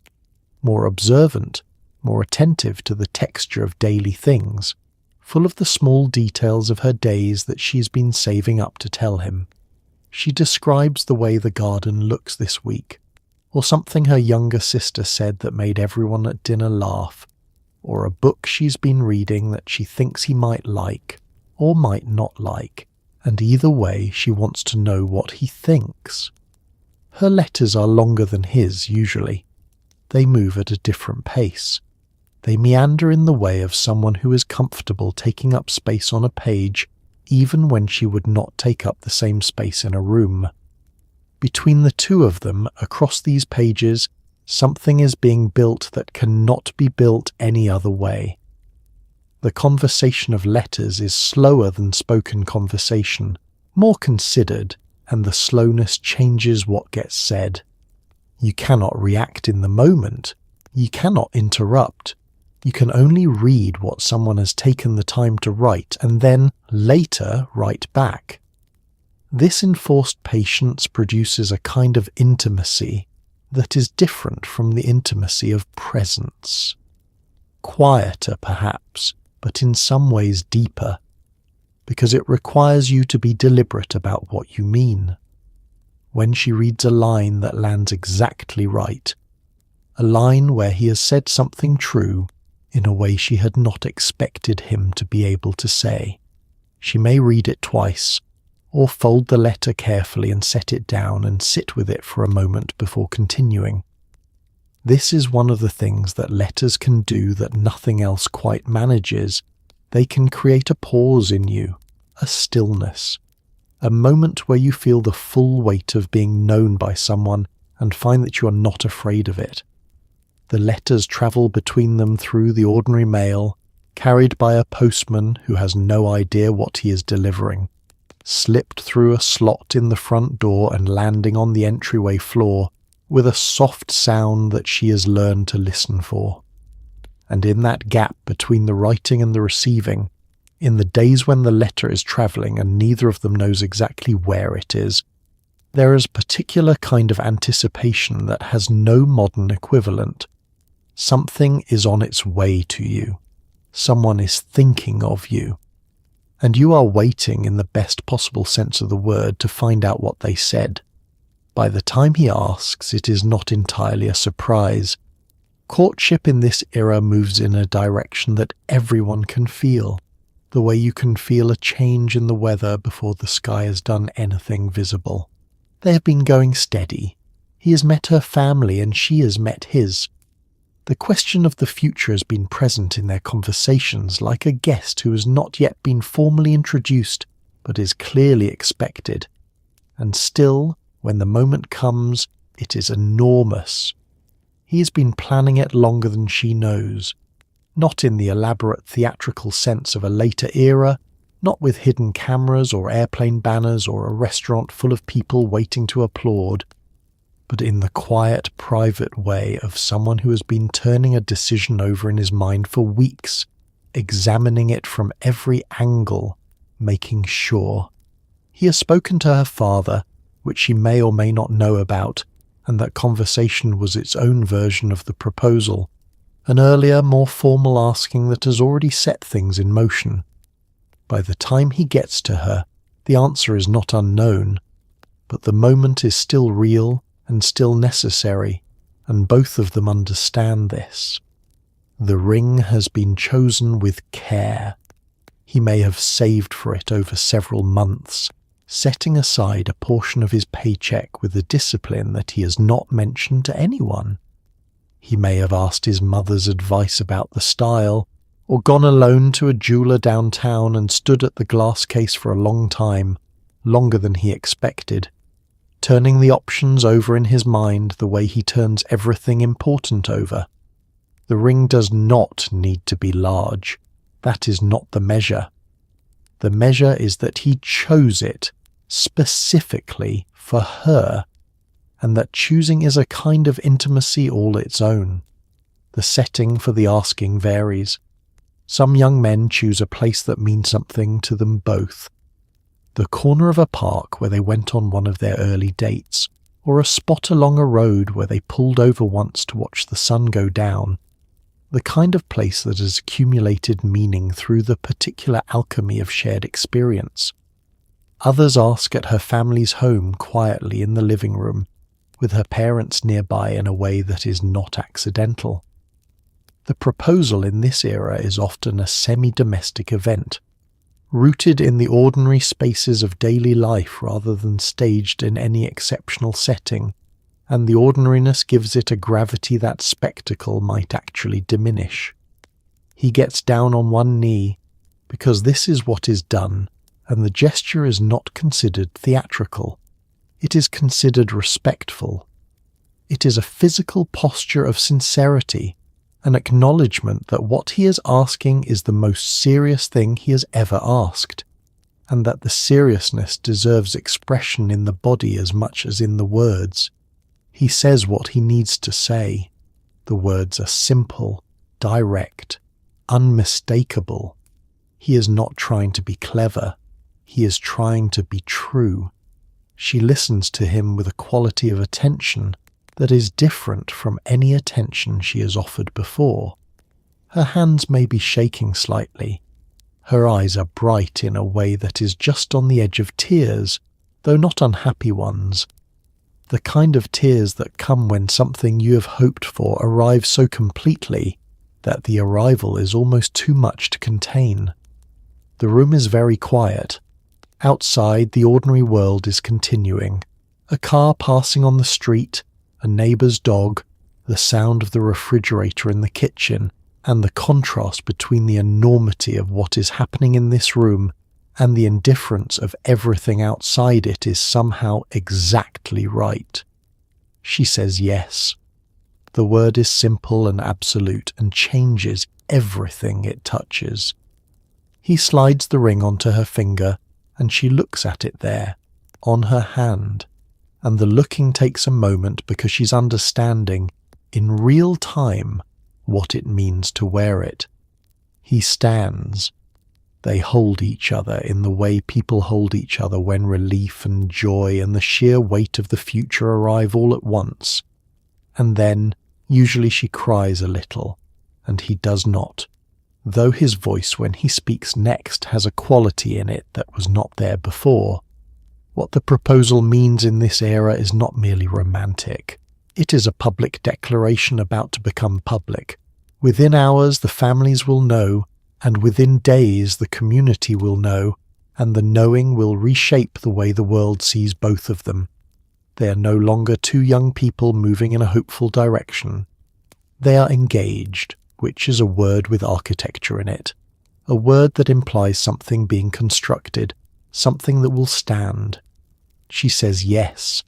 more observant, more attentive to the texture of daily things, full of the small details of her days that she's been saving up to tell him. She describes the way the garden looks this week, or something her younger sister said that made everyone at dinner laugh, or a book she's been reading that she thinks he might like, or might not like, and either way she wants to know what he thinks. Her letters are longer than his, usually. They move at a different pace. They meander in the way of someone who is comfortable taking up space on a page, even when she would not take up the same space in a room. Between the two of them, across these pages, something is being built that cannot be built any other way. The conversation of letters is slower than spoken conversation, more considered, and the slowness changes what gets said. You cannot react in the moment. You cannot interrupt. You can only read what someone has taken the time to write and then, later, write back. This enforced patience produces a kind of intimacy that is different from the intimacy of presence. Quieter, perhaps, but in some ways deeper, because it requires you to be deliberate about what you mean. When she reads a line that lands exactly right, a line where he has said something true in a way she had not expected him to be able to say, She may read it twice, or fold the letter carefully and set it down and sit with it for a moment before continuing. This is one of the things that letters can do that nothing else quite manages. They can create a pause in you, a stillness, a moment where you feel the full weight of being known by someone and find that you are not afraid of it. The letters travel between them through the ordinary mail, carried by a postman who has no idea what he is delivering, slipped through a slot in the front door and landing on the entryway floor with a soft sound that she has learned to listen for. And in that gap between the writing and the receiving, in the days when the letter is travelling and neither of them knows exactly where it is, there is a particular kind of anticipation that has no modern equivalent. Something is on its way to you. Someone is thinking of you. And you are waiting, in the best possible sense of the word, to find out what they said. By the time he asks, it is not entirely a surprise. Courtship in this era moves in a direction that everyone can feel, the way you can feel a change in the weather before the sky has done anything visible. They have been going steady. He has met her family and she has met his. The question of the future has been present in their conversations like a guest who has not yet been formally introduced but is clearly expected. And still, when the moment comes, it is enormous. He has been planning it longer than she knows, not in the elaborate theatrical sense of a later era, not with hidden cameras or airplane banners or a restaurant full of people waiting to applaud, but in the quiet, private way of someone who has been turning a decision over in his mind for weeks, examining it from every angle, making sure. He has spoken to her father, which she may or may not know about, and that conversation was its own version of the proposal, an earlier, more formal asking that has already set things in motion. By the time he gets to her, the answer is not unknown, but the moment is still real and still necessary, and both of them understand this. The ring has been chosen with care. He may have saved for it over several months, setting aside a portion of his paycheck with a discipline that he has not mentioned to anyone. He may have asked his mother's advice about the style, or gone alone to a jeweller downtown and stood at the glass case for a long time, longer than he expected, turning the options over in his mind the way he turns everything important over. The ring does not need to be large. That is not the measure. The measure is that he chose it specifically for her, and that choosing is a kind of intimacy all its own. The setting for the asking varies. Some young men choose a place that means something to them both. The corner of a park where they went on one of their early dates, or a spot along a road where they pulled over once to watch the sun go down. The kind of place that has accumulated meaning through the particular alchemy of shared experience. Others ask at her family's home quietly in the living room, with her parents nearby in a way that is not accidental. The proposal in this era is often a semi-domestic event, rooted in the ordinary spaces of daily life rather than staged in any exceptional setting, and the ordinariness gives it a gravity that spectacle might actually diminish. He gets down on one knee, because this is what is done, and the gesture is not considered theatrical. It is considered respectful. It is a physical posture of sincerity, an acknowledgement that what he is asking is the most serious thing he has ever asked, and that the seriousness deserves expression in the body as much as in the words. He says what he needs to say. The words are simple, direct, unmistakable. He is not trying to be clever. He is trying to be true. She listens to him with a quality of attention that is different from any attention she has offered before. Her hands may be shaking slightly. Her eyes are bright in a way that is just on the edge of tears, though not unhappy ones. The kind of tears that come when something you have hoped for arrives so completely that the arrival is almost too much to contain. The room is very quiet. Outside, the ordinary world is continuing. A car passing on the street, a neighbour's dog, the sound of the refrigerator in the kitchen, and the contrast between the enormity of what is happening in this room and the indifference of everything outside it is somehow exactly right. She says yes. The word is simple and absolute and changes everything it touches. He slides the ring onto her finger, and she looks at it there, on her hand, and the looking takes a moment because she's understanding, in real time, what it means to wear it. He stands. They hold each other in the way people hold each other when relief and joy and the sheer weight of the future arrive all at once. And then, usually she cries a little, and he does not, though his voice when he speaks next has a quality in it that was not there before. What the proposal means in this era is not merely romantic. It is a public declaration about to become public. Within hours the families will know, and within days the community will know, and the knowing will reshape the way the world sees both of them. They are no longer two young people moving in a hopeful direction. They are engaged, which is a word with architecture in it, a word that implies something being constructed, something that will stand. She says yes,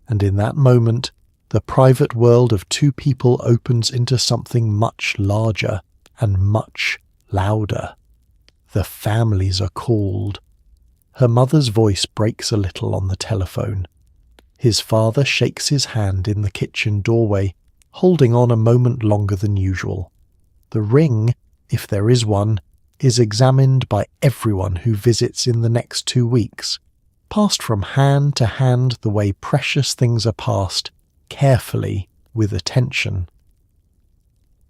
and in that moment, the private world of two people opens into something much larger and much louder. The families are called. Her mother's voice breaks a little on the telephone. His father shakes his hand in the kitchen doorway, holding on a moment longer than usual. The ring, if there is one, is examined by everyone who visits in the next 2 weeks, passed from hand to hand the way precious things are passed, carefully, with attention.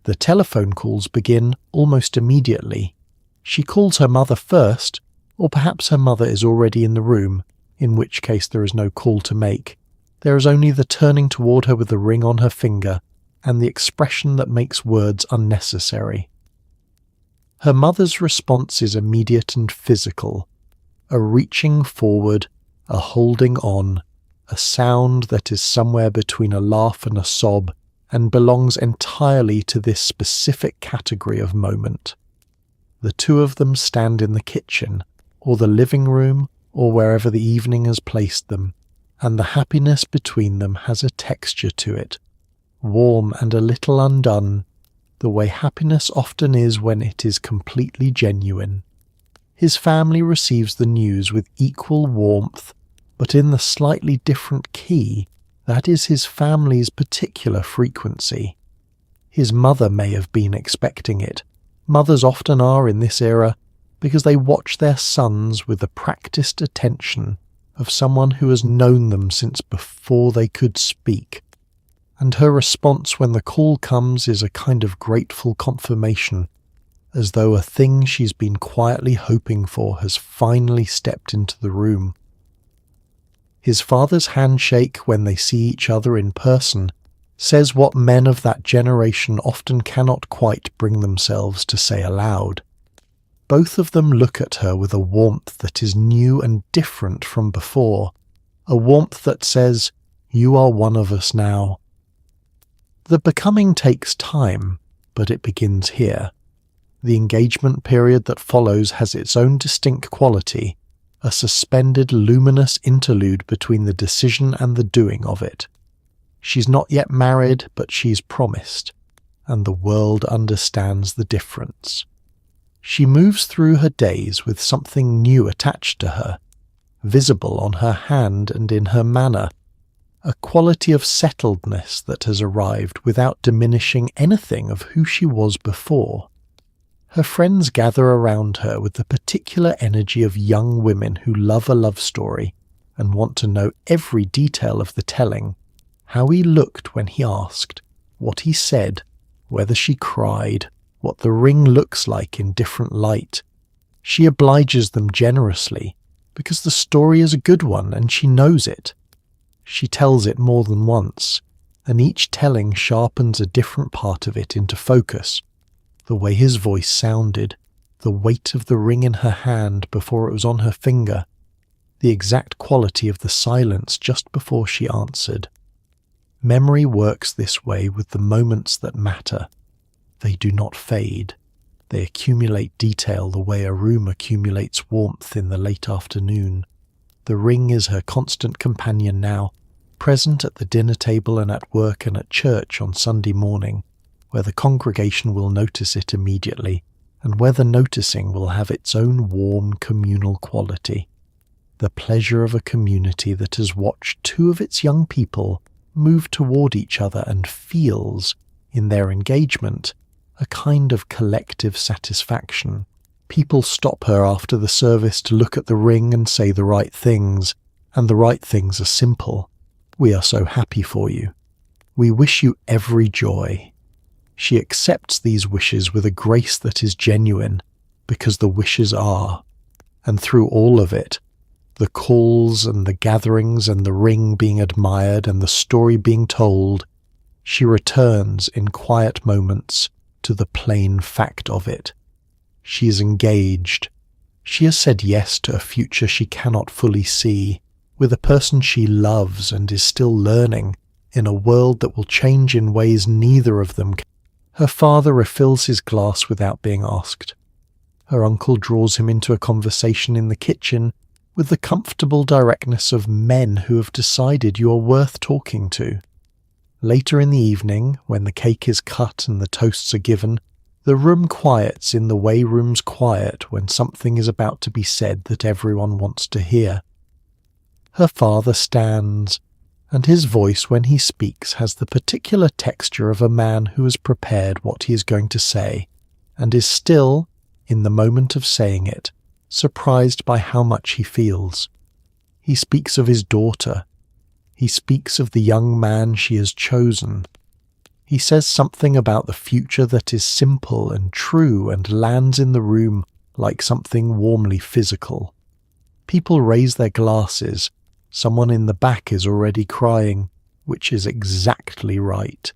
The telephone calls begin almost immediately. She calls her mother first, or perhaps her mother is already in the room, in which case there is no call to make. There is only the turning toward her with the ring on her finger, and the expression that makes words unnecessary. Her mother's response is immediate and physical, a reaching forward, a holding on, a sound that is somewhere between a laugh and a sob, and belongs entirely to this specific category of moment. The two of them stand in the kitchen, or the living room, or wherever the evening has placed them, and the happiness between them has a texture to it, warm and a little undone, the way happiness often is when it is completely genuine. His family receives the news with equal warmth, but in the slightly different key that is his family's particular frequency. His mother may have been expecting it. Mothers often are in this era because they watch their sons with the practiced attention of someone who has known them since before they could speak. And her response when the call comes is a kind of grateful confirmation, as though a thing she's been quietly hoping for has finally stepped into the room. His father's handshake when they see each other in person says what men of that generation often cannot quite bring themselves to say aloud. Both of them look at her with a warmth that is new and different from before, a warmth that says, "You are one of us now." The becoming takes time, but it begins here. The engagement period that follows has its own distinct quality, a suspended luminous interlude between the decision and the doing of it. She's not yet married, but she's promised, and the world understands the difference. She moves through her days with something new attached to her, visible on her hand and in her manner, a quality of settledness that has arrived without diminishing anything of who she was before. Her friends gather around her with the particular energy of young women who love a love story and want to know every detail of the telling, how he looked when he asked, what he said, whether she cried, what the ring looks like in different light. She obliges them generously, because the story is a good one and she knows it. She tells it more than once, and each telling sharpens a different part of it into focus. The way his voice sounded, the weight of the ring in her hand before it was on her finger, the exact quality of the silence just before she answered. Memory works this way with the moments that matter. They do not fade. They accumulate detail the way a room accumulates warmth in the late afternoon. The ring is her constant companion now, present at the dinner table and at work and at church on Sunday morning, where the congregation will notice it immediately, and where the noticing will have its own warm communal quality. The pleasure of a community that has watched two of its young people move toward each other and feels, in their engagement, a kind of collective satisfaction. People stop her after the service to look at the ring and say the right things, and the right things are simple. We are so happy for you. We wish you every joy. She accepts these wishes with a grace that is genuine, because the wishes are. And through all of it, the calls and the gatherings and the ring being admired and the story being told, she returns in quiet moments to the plain fact of it. She is engaged. She has said yes to a future she cannot fully see, with a person she loves and is still learning, in a world that will change in ways neither of them can. Her father refills his glass without being asked. Her uncle draws him into a conversation in the kitchen with the comfortable directness of men who have decided you are worth talking to. Later in the evening, when the cake is cut and the toasts are given, the room quiets in the way rooms quiet when something is about to be said that everyone wants to hear. Her father stands, and his voice when he speaks has the particular texture of a man who has prepared what he is going to say, and is still, in the moment of saying it, surprised by how much he feels. He speaks of his daughter. He speaks of the young man she has chosen. He says something about the future that is simple and true and lands in the room like something warmly physical. People raise their glasses. Someone in the back is already crying, which is exactly right.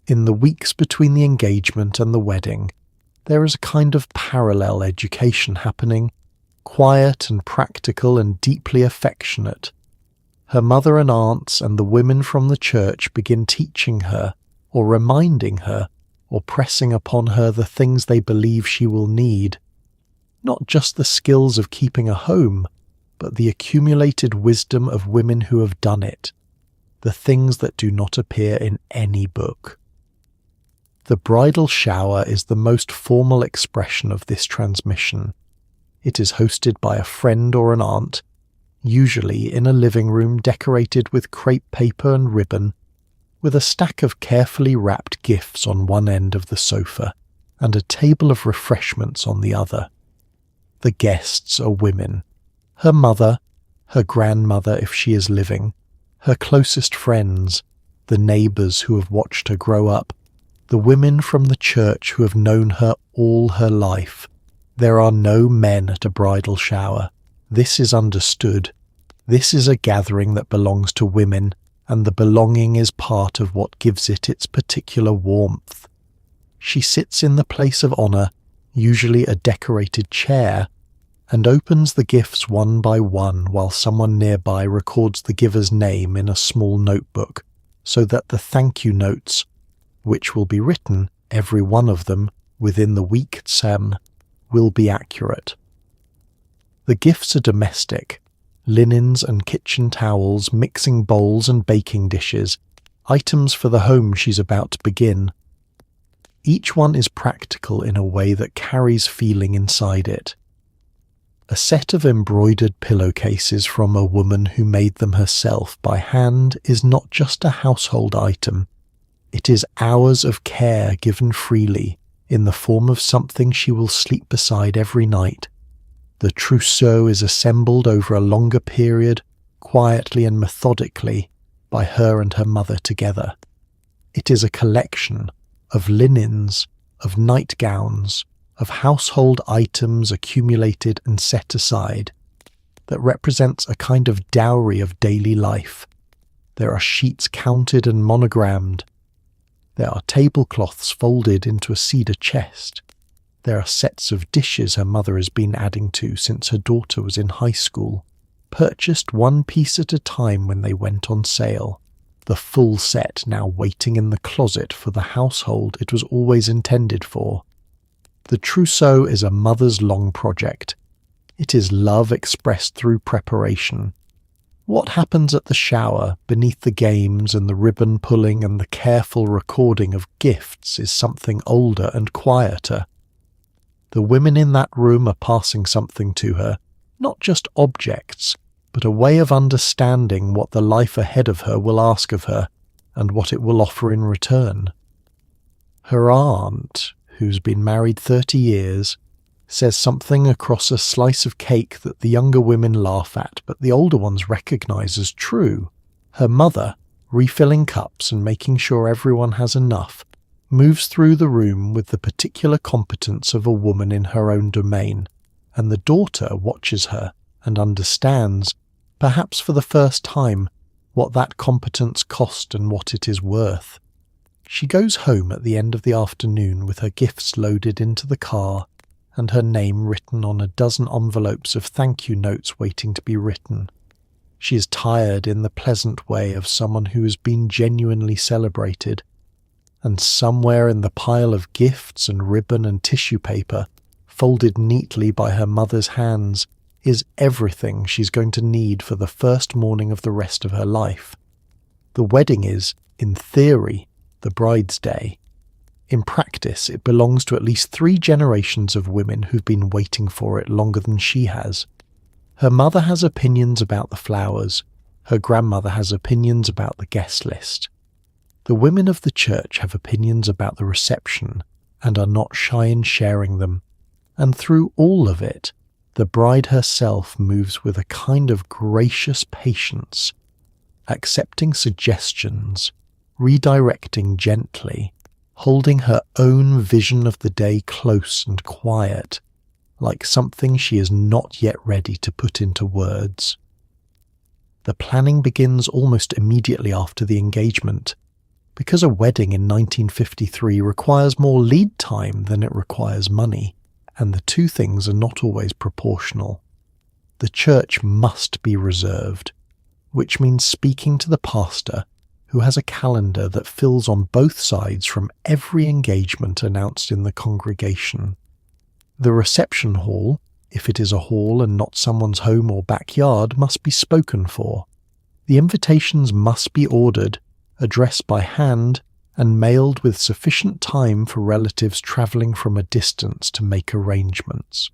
In the weeks between the engagement and the wedding, there is a kind of parallel education happening, quiet and practical and deeply affectionate. Her mother and aunts and the women from the church begin teaching her, or reminding her, or pressing upon her the things they believe she will need. Not just the skills of keeping a home, but the accumulated wisdom of women who have done it, the things that do not appear in any book. The bridal shower is the most formal expression of this transmission. It is hosted by a friend or an aunt, usually in a living room decorated with crepe paper and ribbon, with a stack of carefully wrapped gifts on one end of the sofa and a table of refreshments on the other. The guests are women. Her mother, her grandmother if she is living, her closest friends, the neighbours who have watched her grow up, the women from the church who have known her all her life. There are no men at a bridal shower. This is understood. This is a gathering that belongs to women, and the belonging is part of what gives it its particular warmth. She sits in the place of honour, usually a decorated chair, and opens the gifts one by one while someone nearby records the giver's name in a small notebook, so that the thank you notes, which will be written, every one of them, within the week Tsem, will be accurate. The gifts are domestic, linens and kitchen towels, mixing bowls and baking dishes, items for the home she's about to begin. Each one is practical in a way that carries feeling inside it. A set of embroidered pillowcases from a woman who made them herself by hand is not just a household item. It is hours of care given freely in the form of something she will sleep beside every night. The trousseau is assembled over a longer period, quietly and methodically, by her and her mother together. It is a collection of linens, of nightgowns, of household items accumulated and set aside, that represents a kind of dowry of daily life. There are sheets counted and monogrammed. There are tablecloths folded into a cedar chest. There are sets of dishes her mother has been adding to since her daughter was in high school, purchased one piece at a time when they went on sale, the full set now waiting in the closet for the household it was always intended for. The trousseau is a mother's long project. It is love expressed through preparation. What happens at the shower, beneath the games and the ribbon pulling and the careful recording of gifts is something older and quieter. The women in that room are passing something to her, not just objects, but a way of understanding what the life ahead of her will ask of her and what it will offer in return. Her aunt, who's been married 30 years, says something across a slice of cake that the younger women laugh at but the older ones recognise as true. Her mother, refilling cups and making sure everyone has enough, moves through the room with the particular competence of a woman in her own domain, and the daughter watches her and understands, perhaps for the first time, what that competence cost and what it is worth. She goes home at the end of the afternoon with her gifts loaded into the car and her name written on a dozen envelopes of thank you notes waiting to be written. She is tired in the pleasant way of someone who has been genuinely celebrated, and somewhere in the pile of gifts and ribbon and tissue paper, folded neatly by her mother's hands, is everything she's going to need for the first morning of the rest of her life. The wedding is, in theory, the bride's day. In practice, it belongs to at least 3 generations of women who've been waiting for it longer than she has. Her mother has opinions about the flowers. Her grandmother has opinions about the guest list. The women of the church have opinions about the reception and are not shy in sharing them. And through all of it, the bride herself moves with a kind of gracious patience, accepting suggestions, redirecting gently, holding her own vision of the day close and quiet, like something she is not yet ready to put into words. The planning begins almost immediately after the engagement, because a wedding in 1953 requires more lead time than it requires money, and the two things are not always proportional. The church must be reserved, which means speaking to the pastor, who has a calendar that fills on both sides from every engagement announced in the congregation. The reception hall, if it is a hall and not someone's home or backyard, must be spoken for. The invitations must be ordered, addressed by hand, and mailed with sufficient time for relatives travelling from a distance to make arrangements.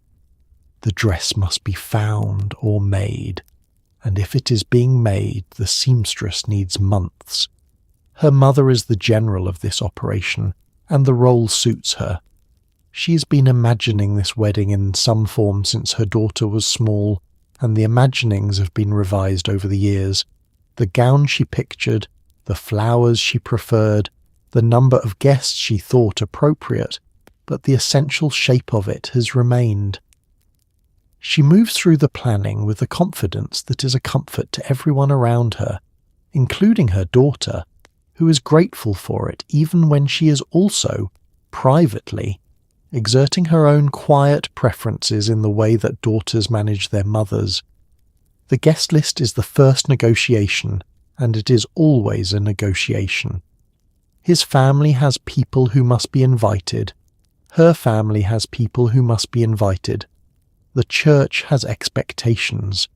The dress must be found or made, and if it is being made, the seamstress needs months. Her mother is the general of this operation, and the role suits her. She has been imagining this wedding in some form since her daughter was small, and the imaginings have been revised over the years. The gown she pictured, the flowers she preferred, the number of guests she thought appropriate, but the essential shape of it has remained. She moves through the planning with the confidence that is a comfort to everyone around her, including her daughter, who is grateful for it even when she is also, privately, exerting her own quiet preferences in the way that daughters manage their mothers. The guest list is the first negotiation, and it is always a negotiation. His family has people who must be invited. Her family has people who must be invited. The church has expectations.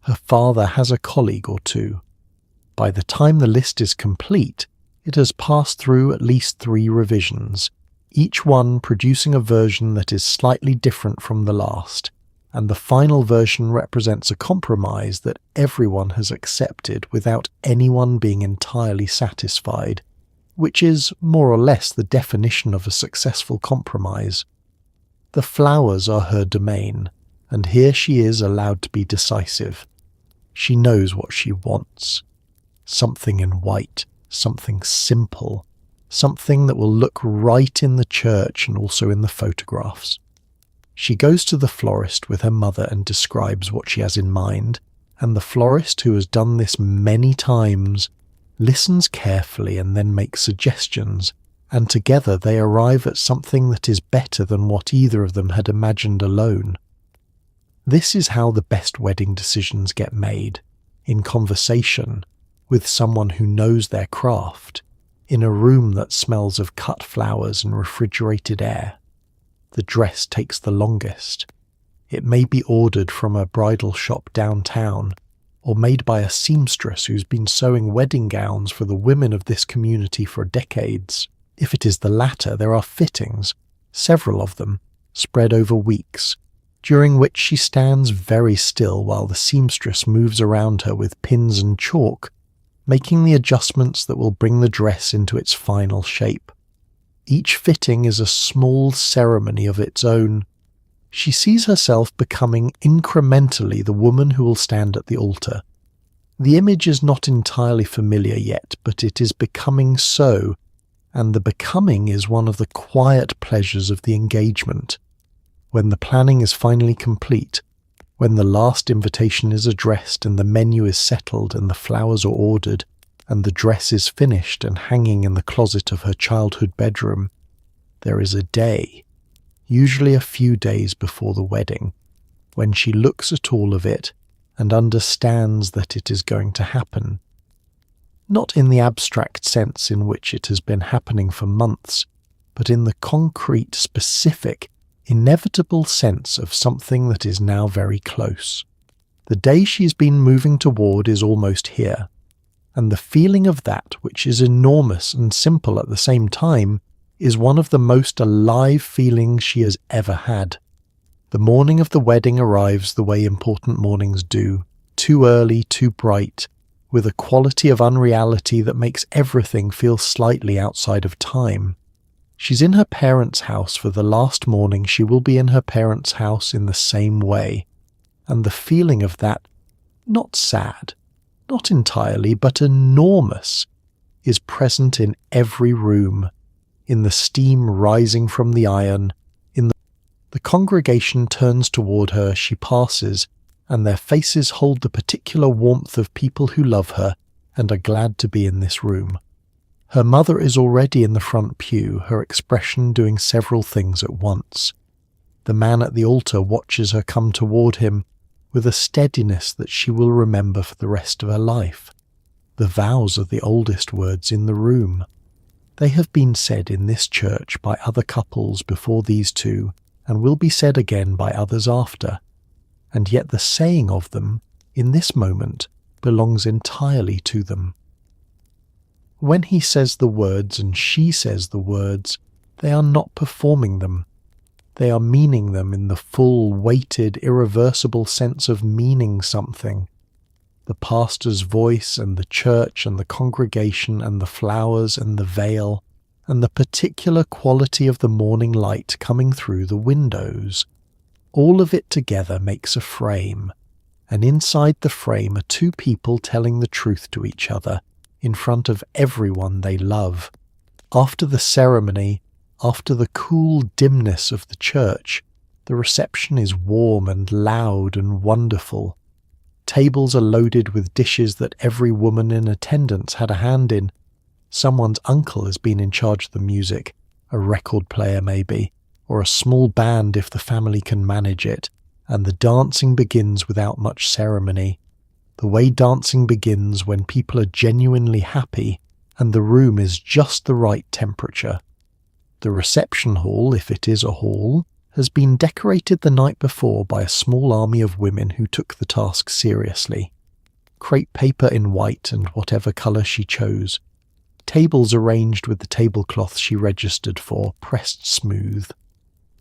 Her father has a colleague or two. By the time the list is complete, it has passed through at least 3 revisions, each one producing a version that is slightly different from the last, and the final version represents a compromise that everyone has accepted without anyone being entirely satisfied, which is more or less the definition of a successful compromise. The flowers are her domain, and here she is allowed to be decisive. She knows what she wants. Something in white, something simple, something that will look right in the church and also in the photographs. She goes to the florist with her mother and describes what she has in mind, and the florist, who has done this many times, listens carefully and then makes suggestions, and together they arrive at something that is better than what either of them had imagined alone. This is how the best wedding decisions get made, in conversation, with someone who knows their craft, in a room that smells of cut flowers and refrigerated air. The dress takes the longest. It may be ordered from a bridal shop downtown, or made by a seamstress who's been sewing wedding gowns for the women of this community for decades. If it is the latter, there are fittings, several of them, spread over weeks, during which she stands very still while the seamstress moves around her with pins and chalk, making the adjustments that will bring the dress into its final shape. Each fitting is a small ceremony of its own. She sees herself becoming incrementally the woman who will stand at the altar. The image is not entirely familiar yet, but it is becoming so, and the becoming is one of the quiet pleasures of the engagement. When the planning is finally complete, when the last invitation is addressed and the menu is settled and the flowers are ordered, and the dress is finished and hanging in the closet of her childhood bedroom, there is a day, usually a few days before the wedding, when she looks at all of it and understands that it is going to happen. Not in the abstract sense in which it has been happening for months, but in the concrete, specific, inevitable sense of something that is now very close. The day she's been moving toward is almost here, and the feeling of that, which is enormous and simple at the same time, is one of the most alive feelings she has ever had. The morning of the wedding arrives the way important mornings do, too early, too bright, with a quality of unreality that makes everything feel slightly outside of time. She's in her parents' house for the last morning she will be in her parents' house in the same way, and the feeling of that, not sad, not entirely, but enormous, is present in every room, in the steam rising from the iron, the congregation turns toward her, she passes, and their faces hold the particular warmth of people who love her and are glad to be in this room. Her mother is already in the front pew, her expression doing several things at once. The man at the altar watches her come toward him with a steadiness that she will remember for the rest of her life. The vows are the oldest words in the room. They have been said in this church by other couples before these two, and will be said again by others after, and yet the saying of them, in this moment, belongs entirely to them. When he says the words and she says the words, they are not performing them. They are meaning them in the full, weighted, irreversible sense of meaning something. The pastor's voice and the church and the congregation and the flowers and the veil and the particular quality of the morning light coming through the windows. All of it together makes a frame, and inside the frame are two people telling the truth to each other in front of everyone they love. After the ceremony, after the cool dimness of the church, the reception is warm and loud and wonderful. Tables are loaded with dishes that every woman in attendance had a hand in. Someone's uncle has been in charge of the music, a record player maybe, or a small band if the family can manage it, and the dancing begins without much ceremony. The way dancing begins when people are genuinely happy and the room is just the right temperature. The reception hall, if it is a hall, has been decorated the night before by a small army of women who took the task seriously. Crepe paper in white and whatever colour she chose. Tables arranged with the tablecloth she registered for, pressed smooth.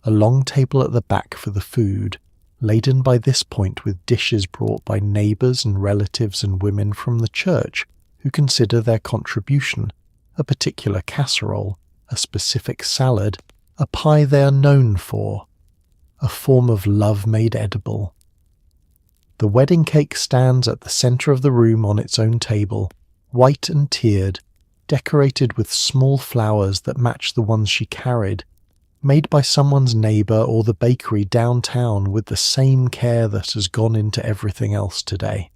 A long table at the back for the food, laden by this point with dishes brought by neighbours and relatives and women from the church who consider their contribution, a particular casserole, a specific salad, a pie they are known for, a form of love made edible. The wedding cake stands at the centre of the room on its own table, white and tiered, decorated with small flowers that match the ones she carried, made by someone's neighbour or the bakery downtown with the same care that has gone into everything else today.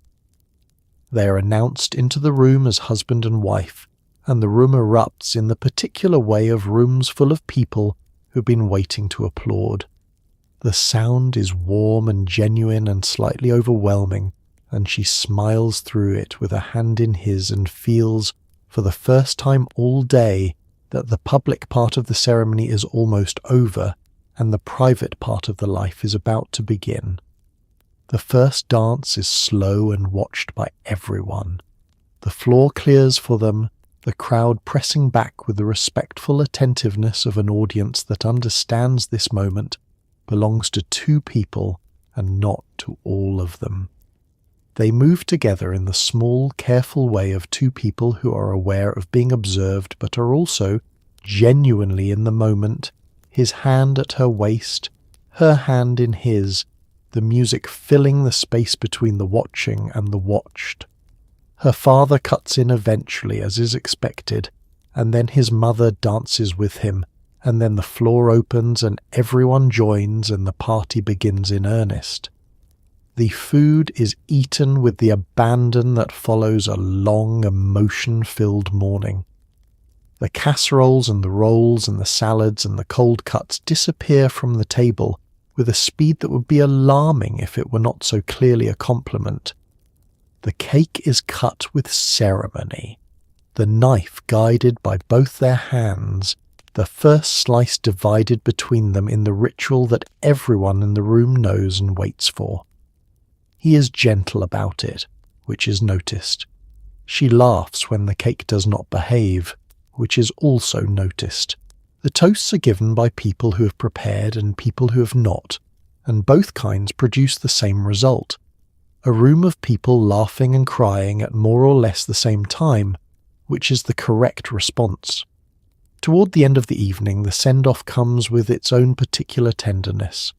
They are announced into the room as husband and wife, and the room erupts in the particular way of rooms full of people who've been waiting to applaud. The sound is warm and genuine and slightly overwhelming, and she smiles through it with a hand in his and feels, for the first time all day, that the public part of the ceremony is almost over and the private part of the life is about to begin. The first dance is slow and watched by everyone. The floor clears for them, the crowd pressing back with the respectful attentiveness of an audience that understands this moment belongs to two people and not to all of them. They move together in the small, careful way of two people who are aware of being observed but are also genuinely in the moment, his hand at her waist, her hand in his, the music filling the space between the watching and the watched. Her father cuts in eventually, as is expected, and then his mother dances with him, and then the floor opens and everyone joins and the party begins in earnest. The food is eaten with the abandon that follows a long, emotion-filled morning. The casseroles and the rolls and the salads and the cold cuts disappear from the table with a speed that would be alarming if it were not so clearly a compliment. The cake is cut with ceremony, the knife guided by both their hands, the first slice divided between them in the ritual that everyone in the room knows and waits for. He is gentle about it, which is noticed. She laughs when the cake does not behave, which is also noticed. The toasts are given by people who have prepared and people who have not, and both kinds produce the same result. A room of people laughing and crying at more or less the same time, which is the correct response. Toward the end of the evening, the send-off comes with its own particular tenderness.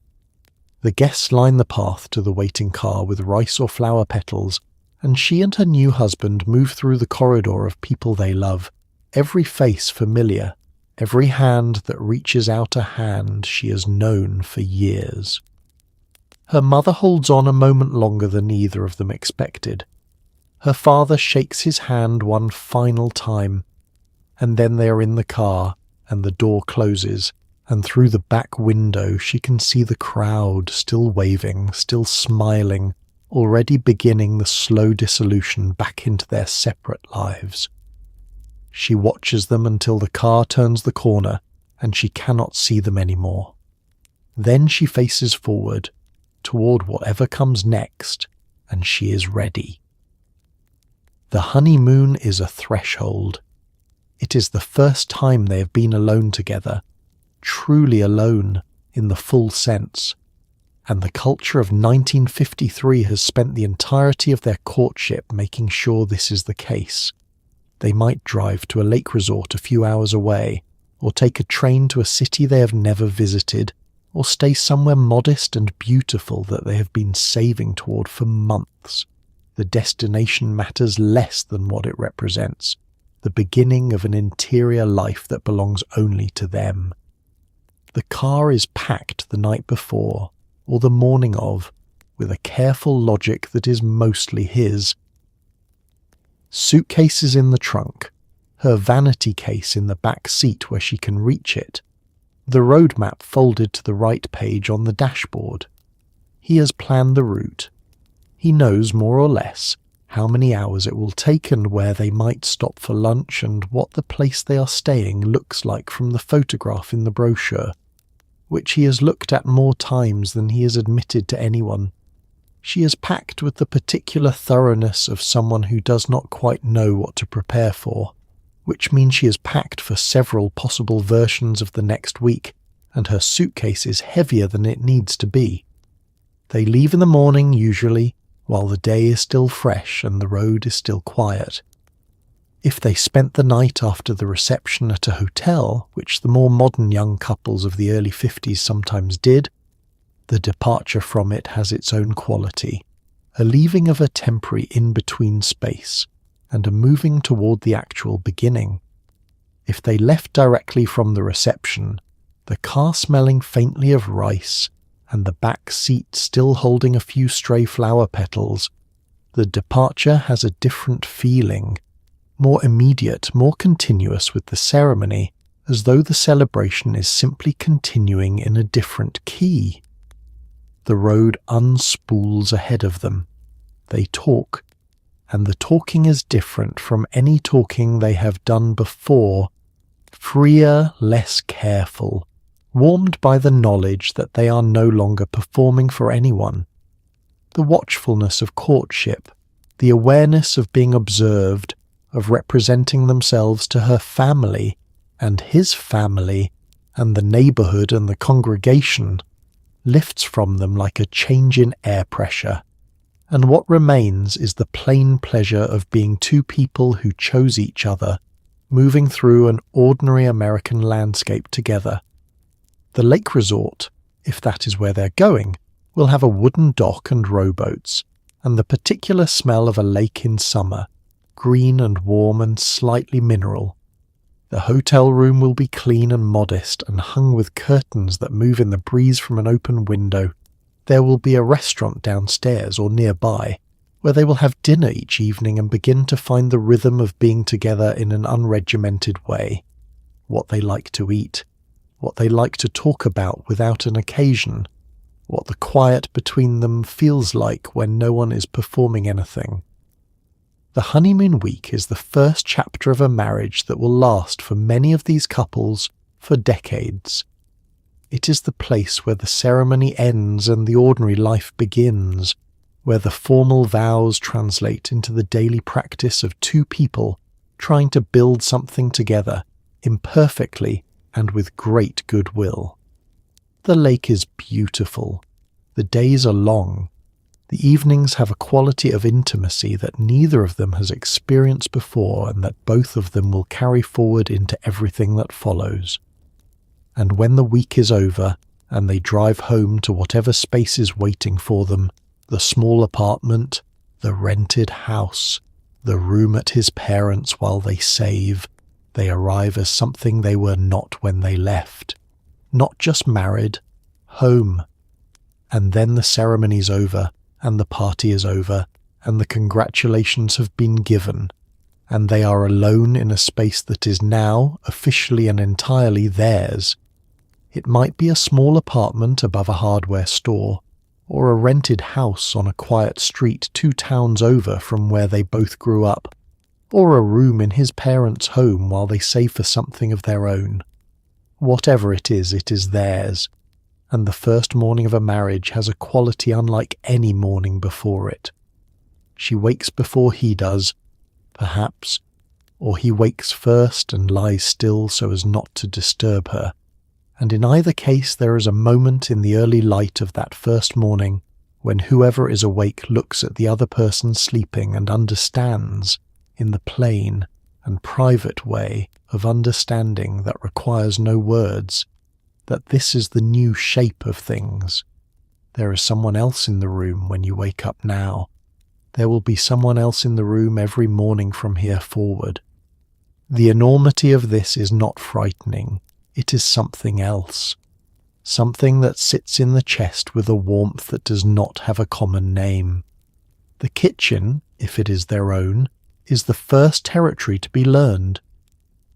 The guests line the path to the waiting car with rice or flower petals, and she and her new husband move through the corridor of people they love, every face familiar, every hand that reaches out a hand she has known for years. Her mother holds on a moment longer than either of them expected. Her father shakes his hand one final time, and then they are in the car, and the door closes, and through the back window she can see the crowd still waving, still smiling, already beginning the slow dissolution back into their separate lives. She watches them until the car turns the corner, and she cannot see them anymore. Then she faces forward, toward whatever comes next, and she is ready. The honeymoon is a threshold. It is the first time they have been alone together, truly alone in the full sense, and the culture of 1953 has spent the entirety of their courtship making sure this is the case. They might drive to a lake resort a few hours away, or take a train to a city they have never visited, or stay somewhere modest and beautiful that they have been saving toward for months. The destination matters less than what it represents, the beginning of an interior life that belongs only to them. The car is packed the night before, or the morning of, with a careful logic that is mostly his. Suitcases in the trunk, her vanity case in the back seat where she can reach it, the road map folded to the right page on the dashboard. He has planned the route. He knows more or less how many hours it will take and where they might stop for lunch and what the place they are staying looks like from the photograph in the brochure, which he has looked at more times than he has admitted to anyone. She is packed with the particular thoroughness of someone who does not quite know what to prepare for, which means she is packed for several possible versions of the next week, and her suitcase is heavier than it needs to be. They leave in the morning, usually, while the day is still fresh and the road is still quiet. If they spent the night after the reception at a hotel, which the more modern young couples of the early 50s sometimes did, the departure from it has its own quality, a leaving of a temporary in-between space, and a moving toward the actual beginning. If they left directly from the reception, the car smelling faintly of rice, and the back seat still holding a few stray flower petals, the departure has a different feeling, more immediate, more continuous with the ceremony, as though the celebration is simply continuing in a different key. The road unspools ahead of them. They talk, and the talking is different from any talking they have done before, freer, less careful, warmed by the knowledge that they are no longer performing for anyone. The watchfulness of courtship, the awareness of being observed, of representing themselves to her family and his family and the neighbourhood and the congregation, lifts from them like a change in air pressure, and what remains is the plain pleasure of being two people who chose each other, moving through an ordinary American landscape together. The lake resort, if that is where they're going, will have a wooden dock and rowboats, and the particular smell of a lake in summer, green and warm and slightly mineral. The hotel room will be clean and modest and hung with curtains that move in the breeze from an open window. There will be a restaurant downstairs or nearby, where they will have dinner each evening and begin to find the rhythm of being together in an unregimented way. What they like to eat, what they like to talk about without an occasion, what the quiet between them feels like when no one is performing anything. The honeymoon week is the first chapter of a marriage that will last for many of these couples for decades. It is the place where the ceremony ends and the ordinary life begins, where the formal vows translate into the daily practice of two people trying to build something together, imperfectly and with great goodwill. The lake is beautiful. The days are long. The evenings have a quality of intimacy that neither of them has experienced before and that both of them will carry forward into everything that follows. And when the week is over and they drive home to whatever space is waiting for them, the small apartment, the rented house, the room at his parents' while they save, they arrive as something they were not when they left. Not just married, home. And then the ceremony's over, and the party is over, and the congratulations have been given, and they are alone in a space that is now officially and entirely theirs. It might be a small apartment above a hardware store, or a rented house on a quiet street 2 towns over from where they both grew up, or a room in his parents' home while they save for something of their own. Whatever it is theirs, and the first morning of a marriage has a quality unlike any morning before it. She wakes before he does, perhaps, or he wakes first and lies still so as not to disturb her, and in either case there is a moment in the early light of that first morning when whoever is awake looks at the other person sleeping and understands, in the plain and private way of understanding that requires no words, that this is the new shape of things. There is someone else in the room when you wake up now. There will be someone else in the room every morning from here forward. The enormity of this is not frightening. It is something else. Something that sits in the chest with a warmth that does not have a common name. The kitchen, if it is their own, is the first territory to be learned.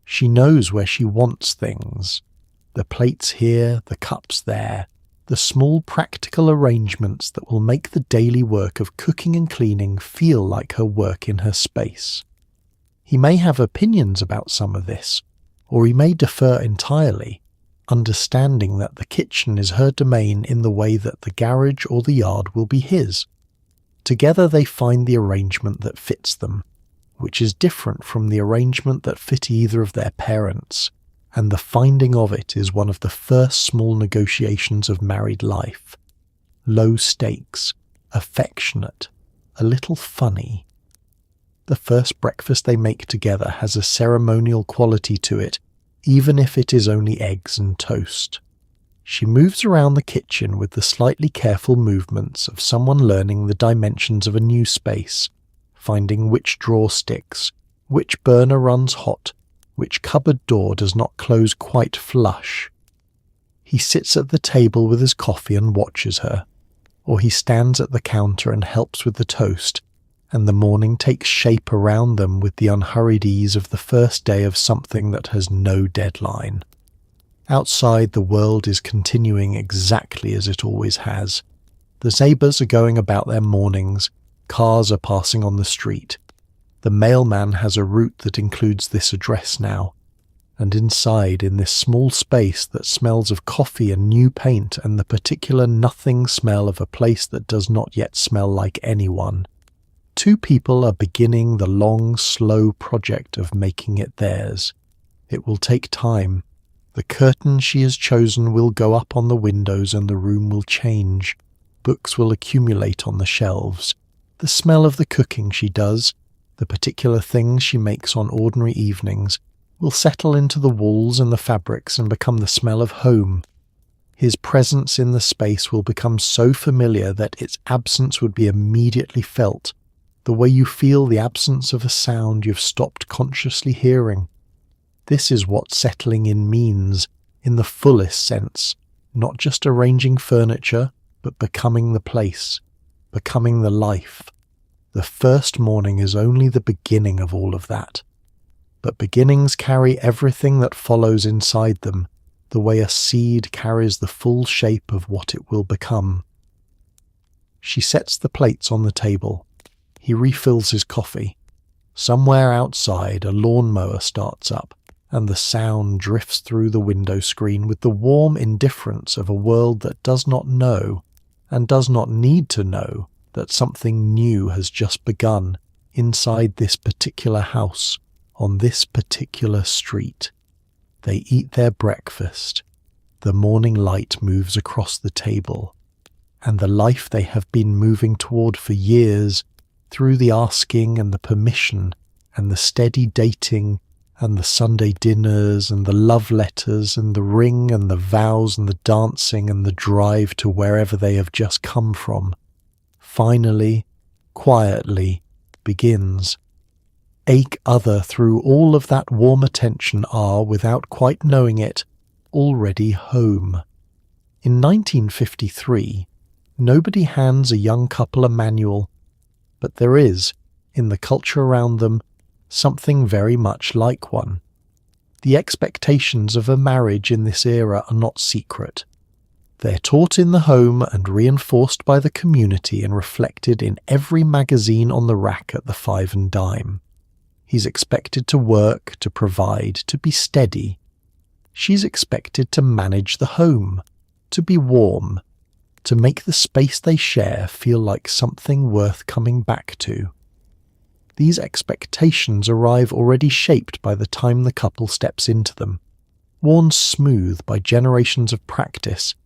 She knows where she wants things. The plates here, the cups there, the small practical arrangements that will make the daily work of cooking and cleaning feel like her work in her space. He may have opinions about some of this, or he may defer entirely, understanding that the kitchen is her domain in the way that the garage or the yard will be his. Together they find the arrangement that fits them, which is different from the arrangement that fit either of their parents, and the finding of it is one of the first small negotiations of married life. Low stakes, affectionate, a little funny. The first breakfast they make together has a ceremonial quality to it, even if it is only eggs and toast. She moves around the kitchen with the slightly careful movements of someone learning the dimensions of a new space, finding which drawer sticks, which burner runs hot, which cupboard door does not close quite flush. He sits at the table with his coffee and watches her, or he stands at the counter and helps with the toast, and the morning takes shape around them with the unhurried ease of the first day of something that has no deadline. Outside, the world is continuing exactly as it always has. The neighbours are going about their mornings, cars are passing on the street. The mailman has a route that includes this address now, and inside, in this small space that smells of coffee and new paint and the particular nothing smell of a place that does not yet smell like anyone, two people are beginning the long, slow project of making it theirs. It will take time. The curtain she has chosen will go up on the windows and the room will change. Books will accumulate on the shelves. The smell of the cooking she does, the particular things she makes on ordinary evenings, will settle into the walls and the fabrics and become the smell of home. His presence in the space will become so familiar that its absence would be immediately felt, the way you feel the absence of a sound you've stopped consciously hearing. This is what settling in means, in the fullest sense, not just arranging furniture, but becoming the place, becoming the life. The first morning is only the beginning of all of that. But beginnings carry everything that follows inside them, the way a seed carries the full shape of what it will become. She sets the plates on the table. He refills his coffee. Somewhere outside, a lawnmower starts up, and the sound drifts through the window screen with the warm indifference of a world that does not know, and does not need to know, that something new has just begun inside this particular house, on this particular street. They eat their breakfast. The morning light moves across the table, and the life they have been moving toward for years, through the asking and the permission, and the steady dating, and the Sunday dinners, and the love letters, and the ring, and the vows, and the dancing, and the drive to wherever they have just come from, finally, quietly, begins. Ache other through all of that warm attention are, without quite knowing it, already home. In 1953, nobody hands a young couple a manual, but there is, in the culture around them, something very much like one. The expectations of a marriage in this era are not secret. They're taught in the home and reinforced by the community and reflected in every magazine on the rack at the Five and Dime. He's expected to work, to provide, to be steady. She's expected to manage the home, to be warm, to make the space they share feel like something worth coming back to. These expectations arrive already shaped by the time the couple steps into them, worn smooth by generations of practice,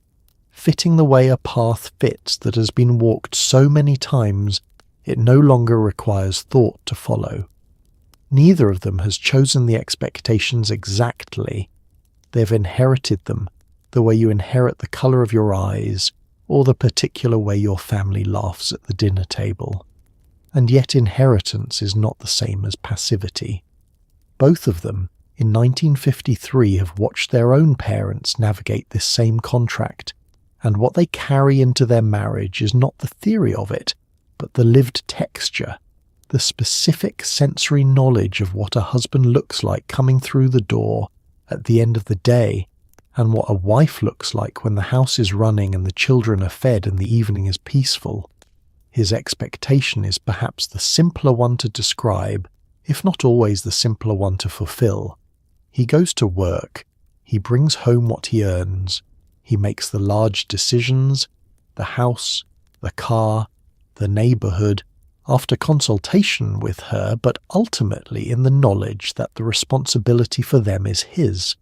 fitting the way a path fits that has been walked so many times it no longer requires thought to follow. Neither of them has chosen the expectations exactly. They've inherited them, the way you inherit the colour of your eyes, or the particular way your family laughs at the dinner table. And yet inheritance is not the same as passivity. Both of them, in 1953, have watched their own parents navigate this same contract, and what they carry into their marriage is not the theory of it, but the lived texture, the specific sensory knowledge of what a husband looks like coming through the door at the end of the day, and what a wife looks like when the house is running and the children are fed and the evening is peaceful. His expectation is perhaps the simpler one to describe, if not always the simpler one to fulfill. He goes to work, he brings home what he earns, he makes the large decisions, the house, the car, the neighbourhood, after consultation with her, but ultimately in the knowledge that the responsibility for them is his.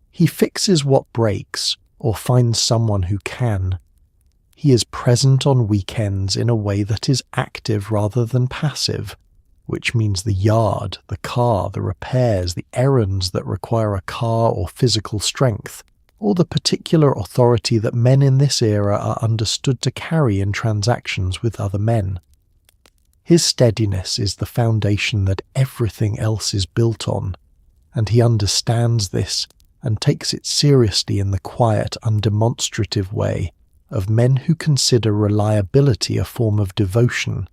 He fixes what breaks, or finds someone who can. He is present on weekends in a way that is active rather than passive, which means the yard, the car, the repairs, the errands that require a car or physical strength, or the particular authority that men in this era are understood to carry in transactions with other men. His steadiness is the foundation that everything else is built on, and he understands this and takes it seriously in the quiet, undemonstrative way of men who consider reliability a form of devotion.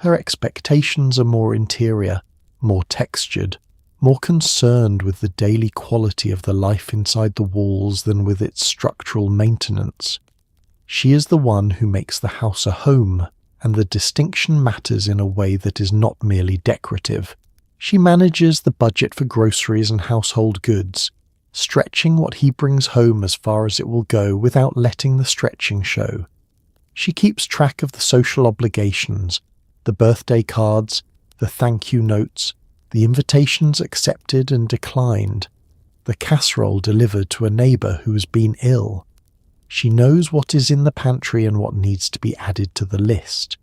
Her expectations are more interior, more textured, more concerned with the daily quality of the life inside the walls than with its structural maintenance. She is the one who makes the house a home, and the distinction matters in a way that is not merely decorative. She manages the budget for groceries and household goods, stretching what he brings home as far as it will go without letting the stretching show. She keeps track of the social obligations, the birthday cards, the thank you notes, the invitations accepted and declined, the casserole delivered to a neighbour who has been ill. She knows what is in the pantry and what needs to be added to the list.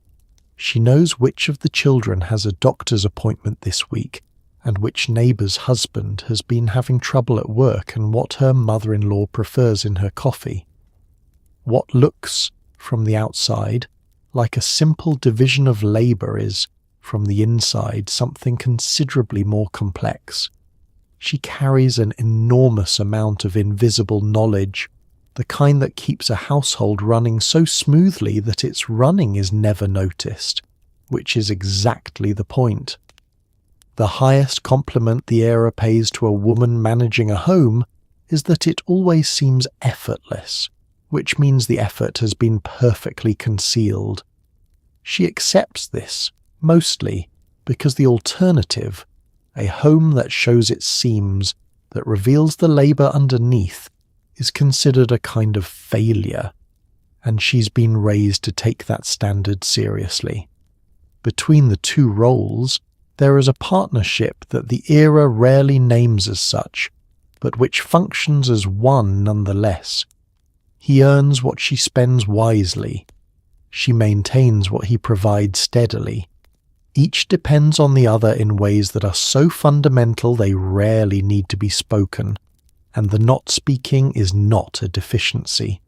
She knows which of the children has a doctor's appointment this week and which neighbour's husband has been having trouble at work and what her mother-in-law prefers in her coffee. What looks, from the outside, like a simple division of labour is, from the inside, something considerably more complex. She carries an enormous amount of invisible knowledge, the kind that keeps a household running so smoothly that its running is never noticed, which is exactly the point. The highest compliment the era pays to a woman managing a home is that it always seems effortless, which means the effort has been perfectly concealed. She accepts this, mostly because the alternative, a home that shows its seams, that reveals the labour underneath, is considered a kind of failure, and she's been raised to take that standard seriously. Between the two roles, there is a partnership that the era rarely names as such, but which functions as one nonetheless. He earns what she spends wisely. She maintains what he provides steadily. Each depends on the other in ways that are so fundamental they rarely need to be spoken, and the not speaking is not a deficiency.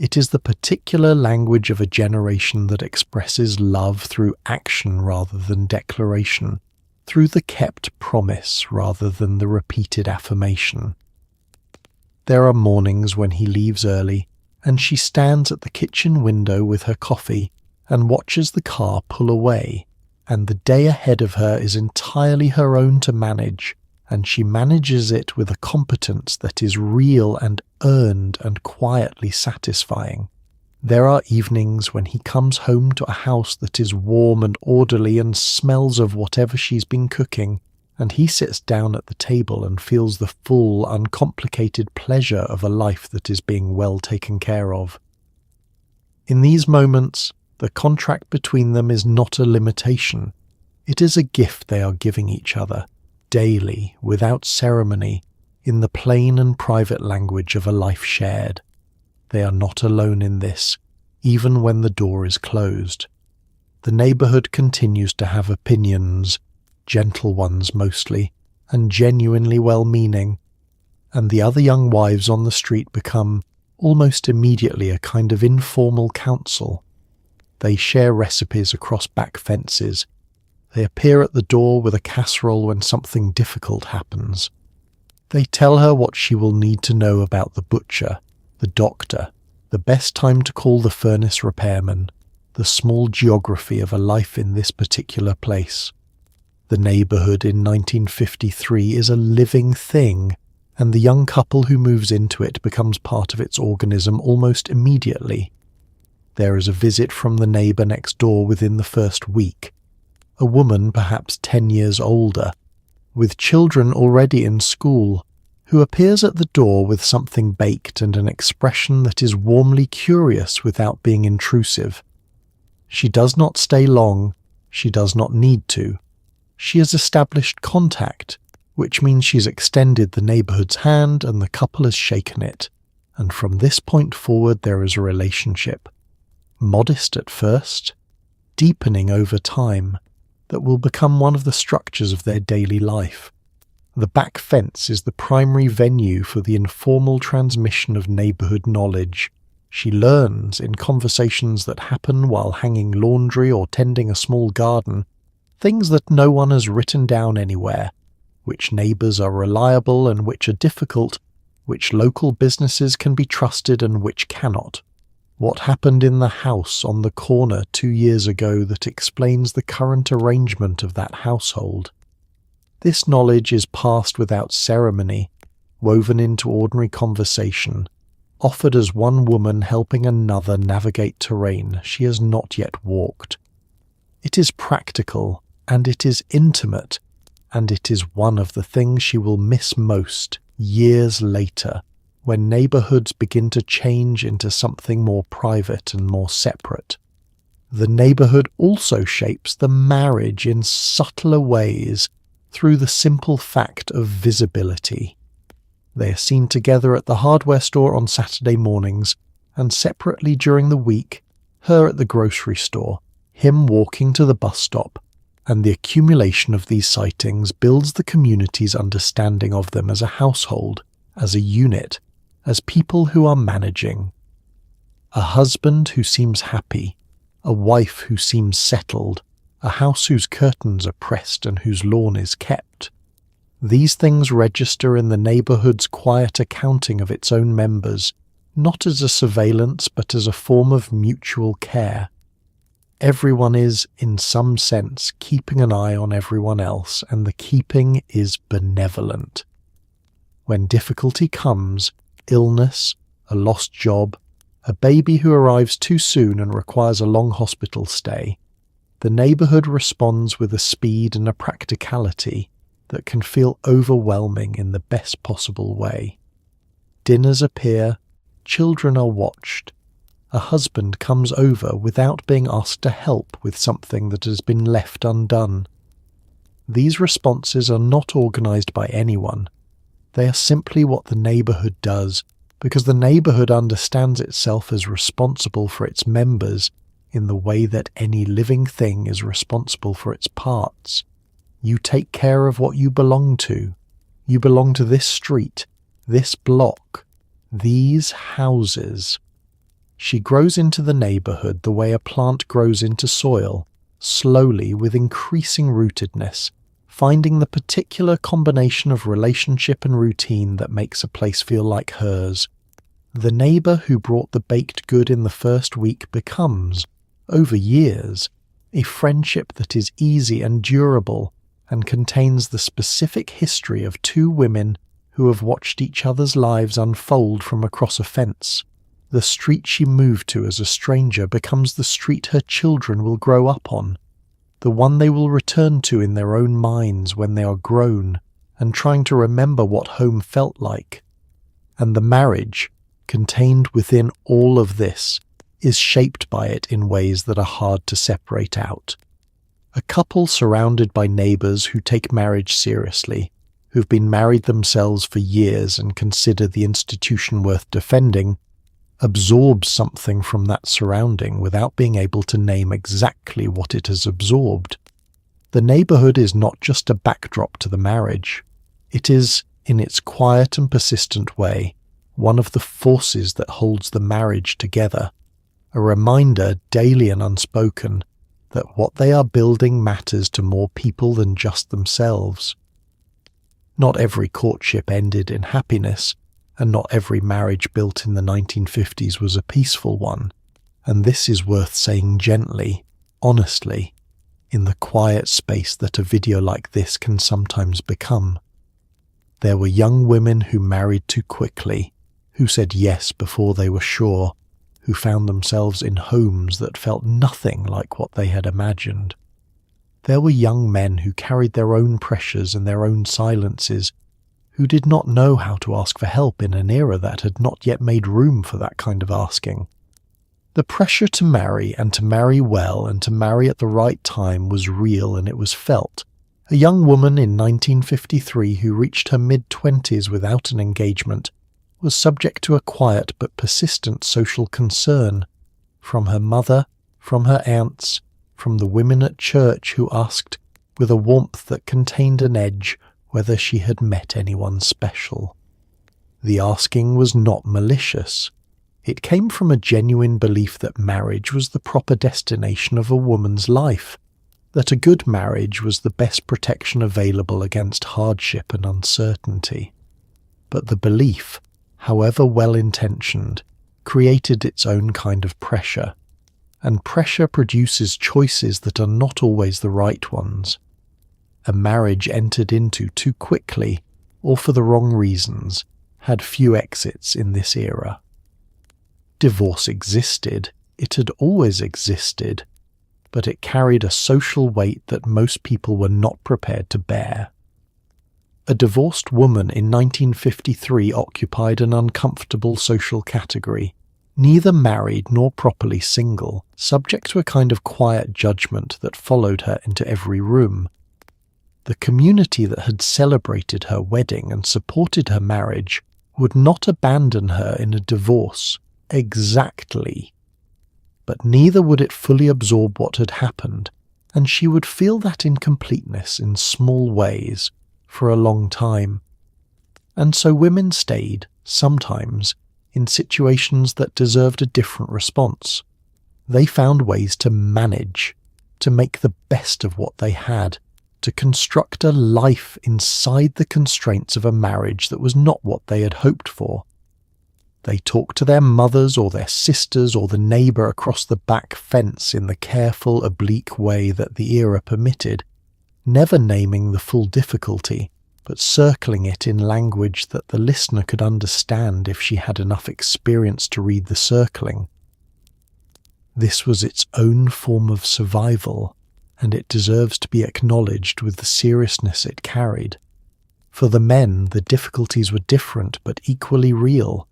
It is the particular language of a generation that expresses love through action rather than declaration, through the kept promise rather than the repeated affirmation. There are mornings when he leaves early, and she stands at the kitchen window with her coffee and watches the car pull away, and the day ahead of her is entirely her own to manage, and she manages it with a competence that is real and earned and quietly satisfying. There are evenings when he comes home to a house that is warm and orderly and smells of whatever she's been cooking, and he sits down at the table and feels the full, uncomplicated pleasure of a life that is being well taken care of. In these moments, the contract between them is not a limitation. It is a gift they are giving each other, daily, without ceremony, in the plain and private language of a life shared. They are not alone in this, even when the door is closed. The neighbourhood continues to have opinions, gentle ones mostly, and genuinely well-meaning, and the other young wives on the street become, almost immediately, a kind of informal council. They share recipes across back fences. They appear at the door with a casserole when something difficult happens. They tell her what she will need to know about the butcher, the doctor, the best time to call the furnace repairman, the small geography of a life in this particular place. The neighbourhood in 1953 is a living thing, and the young couple who moves into it becomes part of its organism almost immediately. There is a visit from the neighbour next door within the first week. A woman perhaps 10 years older, with children already in school, who appears at the door with something baked and an expression that is warmly curious without being intrusive. She does not stay long, she does not need to. She has established contact, which means she's extended the neighbourhood's hand and the couple has shaken it, and from this point forward there is a relationship. Modest at first, deepening over time, that will become one of the structures of their daily life. The back fence is the primary venue for the informal transmission of neighbourhood knowledge. She learns, in conversations that happen while hanging laundry or tending a small garden, things that no one has written down anywhere, which neighbours are reliable and which are difficult, which local businesses can be trusted and which cannot, What happened in the house on the corner 2 years ago that explains the current arrangement of that household? This knowledge is passed without ceremony, woven into ordinary conversation, offered as one woman helping another navigate terrain she has not yet walked. It is practical, and it is intimate, and it is one of the things she will miss most years later, when neighborhoods begin to change into something more private and more separate. The neighborhood also shapes the marriage in subtler ways through the simple fact of visibility. They are seen together at the hardware store on Saturday mornings, and separately during the week, her at the grocery store, him walking to the bus stop, and the accumulation of these sightings builds the community's understanding of them as a household, as a unit, as people who are managing. A husband who seems happy, a wife who seems settled, a house whose curtains are pressed and whose lawn is kept. These things register in the neighborhood's quiet accounting of its own members, not as a surveillance but as a form of mutual care. Everyone is, in some sense, keeping an eye on everyone else, and the keeping is benevolent. When difficulty comes, illness, a lost job, a baby who arrives too soon and requires a long hospital stay, the neighborhood responds with a speed and a practicality that can feel overwhelming in the best possible way. Dinners appear, children are watched, a husband comes over without being asked to help with something that has been left undone. These responses are not organized by anyone. They are simply what the neighborhood does, because the neighborhood understands itself as responsible for its members in the way that any living thing is responsible for its parts. You take care of what you belong to. You belong to this street, this block, these houses. She grows into the neighborhood the way a plant grows into soil, slowly with increasing rootedness, finding the particular combination of relationship and routine that makes a place feel like hers. The neighbor who brought the baked good in the first week becomes, over years, a friendship that is easy and durable and contains the specific history of two women who have watched each other's lives unfold from across a fence. The street she moved to as a stranger becomes the street her children will grow up on, the one they will return to in their own minds when they are grown and trying to remember what home felt like. And the marriage, contained within all of this, is shaped by it in ways that are hard to separate out. A couple surrounded by neighbors who take marriage seriously, who've been married themselves for years and consider the institution worth defending, absorbs something from that surrounding without being able to name exactly what it has absorbed. The neighborhood is not just a backdrop to the marriage. It is, in its quiet and persistent way, one of the forces that holds the marriage together, a reminder, daily and unspoken, that what they are building matters to more people than just themselves. Not every courtship ended in happiness, and not every marriage built in the 1950s was a peaceful one, and this is worth saying gently, honestly, in the quiet space that a video like this can sometimes become. There were young women who married too quickly, who said yes before they were sure, who found themselves in homes that felt nothing like what they had imagined. There were young men who carried their own pressures and their own silences, who did not know how to ask for help in an era that had not yet made room for that kind of asking. The pressure to marry, and to marry well, and to marry at the right time was real, and it was felt. A young woman in 1953 who reached her mid-20s without an engagement was subject to a quiet but persistent social concern, from her mother, from her aunts, from the women at church who asked, with a warmth that contained an edge, whether she had met anyone special. The asking was not malicious. It came from a genuine belief that marriage was the proper destination of a woman's life, that a good marriage was the best protection available against hardship and uncertainty. But the belief, however well-intentioned, created its own kind of pressure, and pressure produces choices that are not always the right ones. A marriage entered into too quickly, or for the wrong reasons, had few exits in this era. Divorce existed, it had always existed, but it carried a social weight that most people were not prepared to bear. A divorced woman in 1953 occupied an uncomfortable social category, neither married nor properly single, subject to a kind of quiet judgment that followed her into every room. The community that had celebrated her wedding and supported her marriage would not abandon her in a divorce, exactly. But neither would it fully absorb what had happened, and she would feel that incompleteness in small ways for a long time. And so women stayed, sometimes, in situations that deserved a different response. They found ways to manage, to make the best of what they had, to construct a life inside the constraints of a marriage that was not what they had hoped for. They talked to their mothers or their sisters or the neighbour across the back fence in the careful, oblique way that the era permitted, never naming the full difficulty, but circling it in language that the listener could understand if she had enough experience to read the circling. This was its own form of survival, and it deserves to be acknowledged with the seriousness it carried. For the men, the difficulties were different but equally real.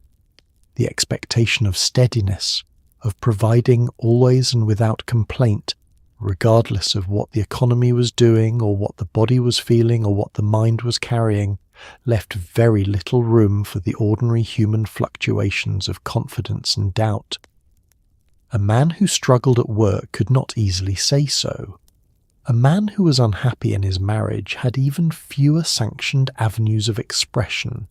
The expectation of steadiness, of providing always and without complaint, regardless of what the economy was doing or what the body was feeling or what the mind was carrying, left very little room for the ordinary human fluctuations of confidence and doubt. A man who struggled at work could not easily say so. A man who was unhappy in his marriage had even fewer sanctioned avenues of expression.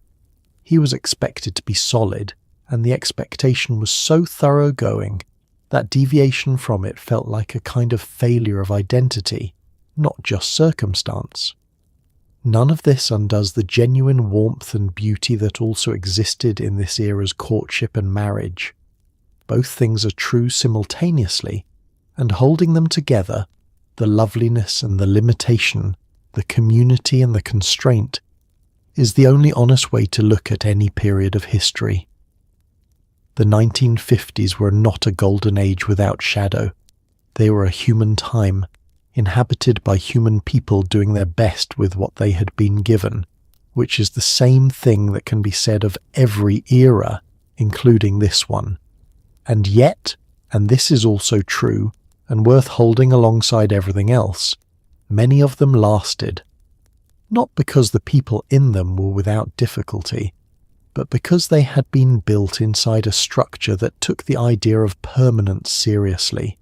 He was expected to be solid, and the expectation was so thoroughgoing that deviation from it felt like a kind of failure of identity, not just circumstance. None of this undoes the genuine warmth and beauty that also existed in this era's courtship and marriage. Both things are true simultaneously, and holding them together, the loveliness and the limitation, the community and the constraint, is the only honest way to look at any period of history. The 1950s were not a golden age without shadow. They were a human time, inhabited by human people doing their best with what they had been given, which is the same thing that can be said of every era, including this one. And yet, and this is also true, and worth holding alongside everything else, many of them lasted. Not because the people in them were without difficulty, but because they had been built inside a structure that took the idea of permanence seriously.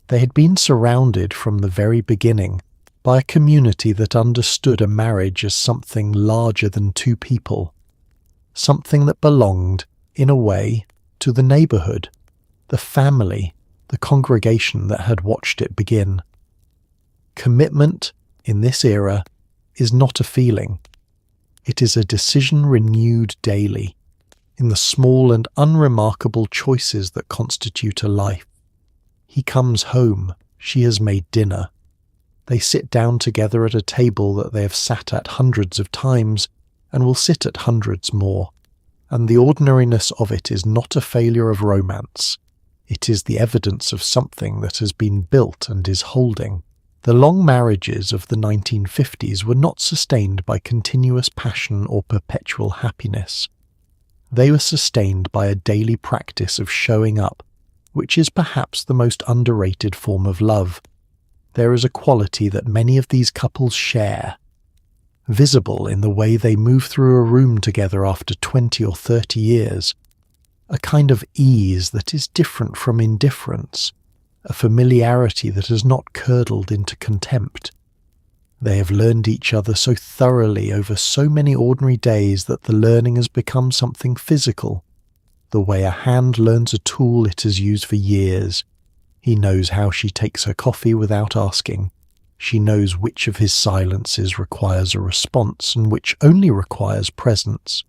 They had been surrounded from the very beginning by a community that understood a marriage as something larger than two people, something that belonged, in a way, to the neighbourhood, the family, the congregation that had watched it begin. Commitment, in this era, is not a feeling. It is a decision renewed daily, in the small and unremarkable choices that constitute a life. He comes home, she has made dinner. They sit down together at a table that they have sat at hundreds of times, and will sit at hundreds more, and the ordinariness of it is not a failure of romance. It is the evidence of something that has been built and is holding. The long marriages of the 1950s were not sustained by continuous passion or perpetual happiness. They were sustained by a daily practice of showing up, which is perhaps the most underrated form of love. There is a quality that many of these couples share, visible in the way they move through a room together after 20 or 30 years, a kind of ease that is different from indifference, a familiarity that has not curdled into contempt. They have learned each other so thoroughly over so many ordinary days that the learning has become something physical, the way a hand learns a tool it has used for years. He knows how she takes her coffee without asking. She knows which of his silences requires a response and which only requires presence.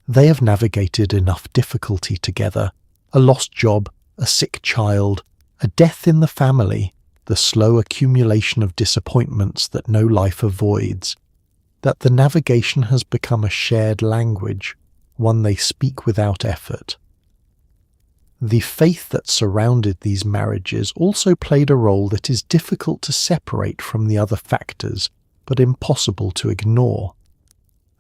They have navigated enough difficulty together, a lost job, a sick child, a death in the family, the slow accumulation of disappointments that no life avoids, that the navigation has become a shared language, one they speak without effort. The faith that surrounded these marriages also played a role that is difficult to separate from the other factors, but impossible to ignore.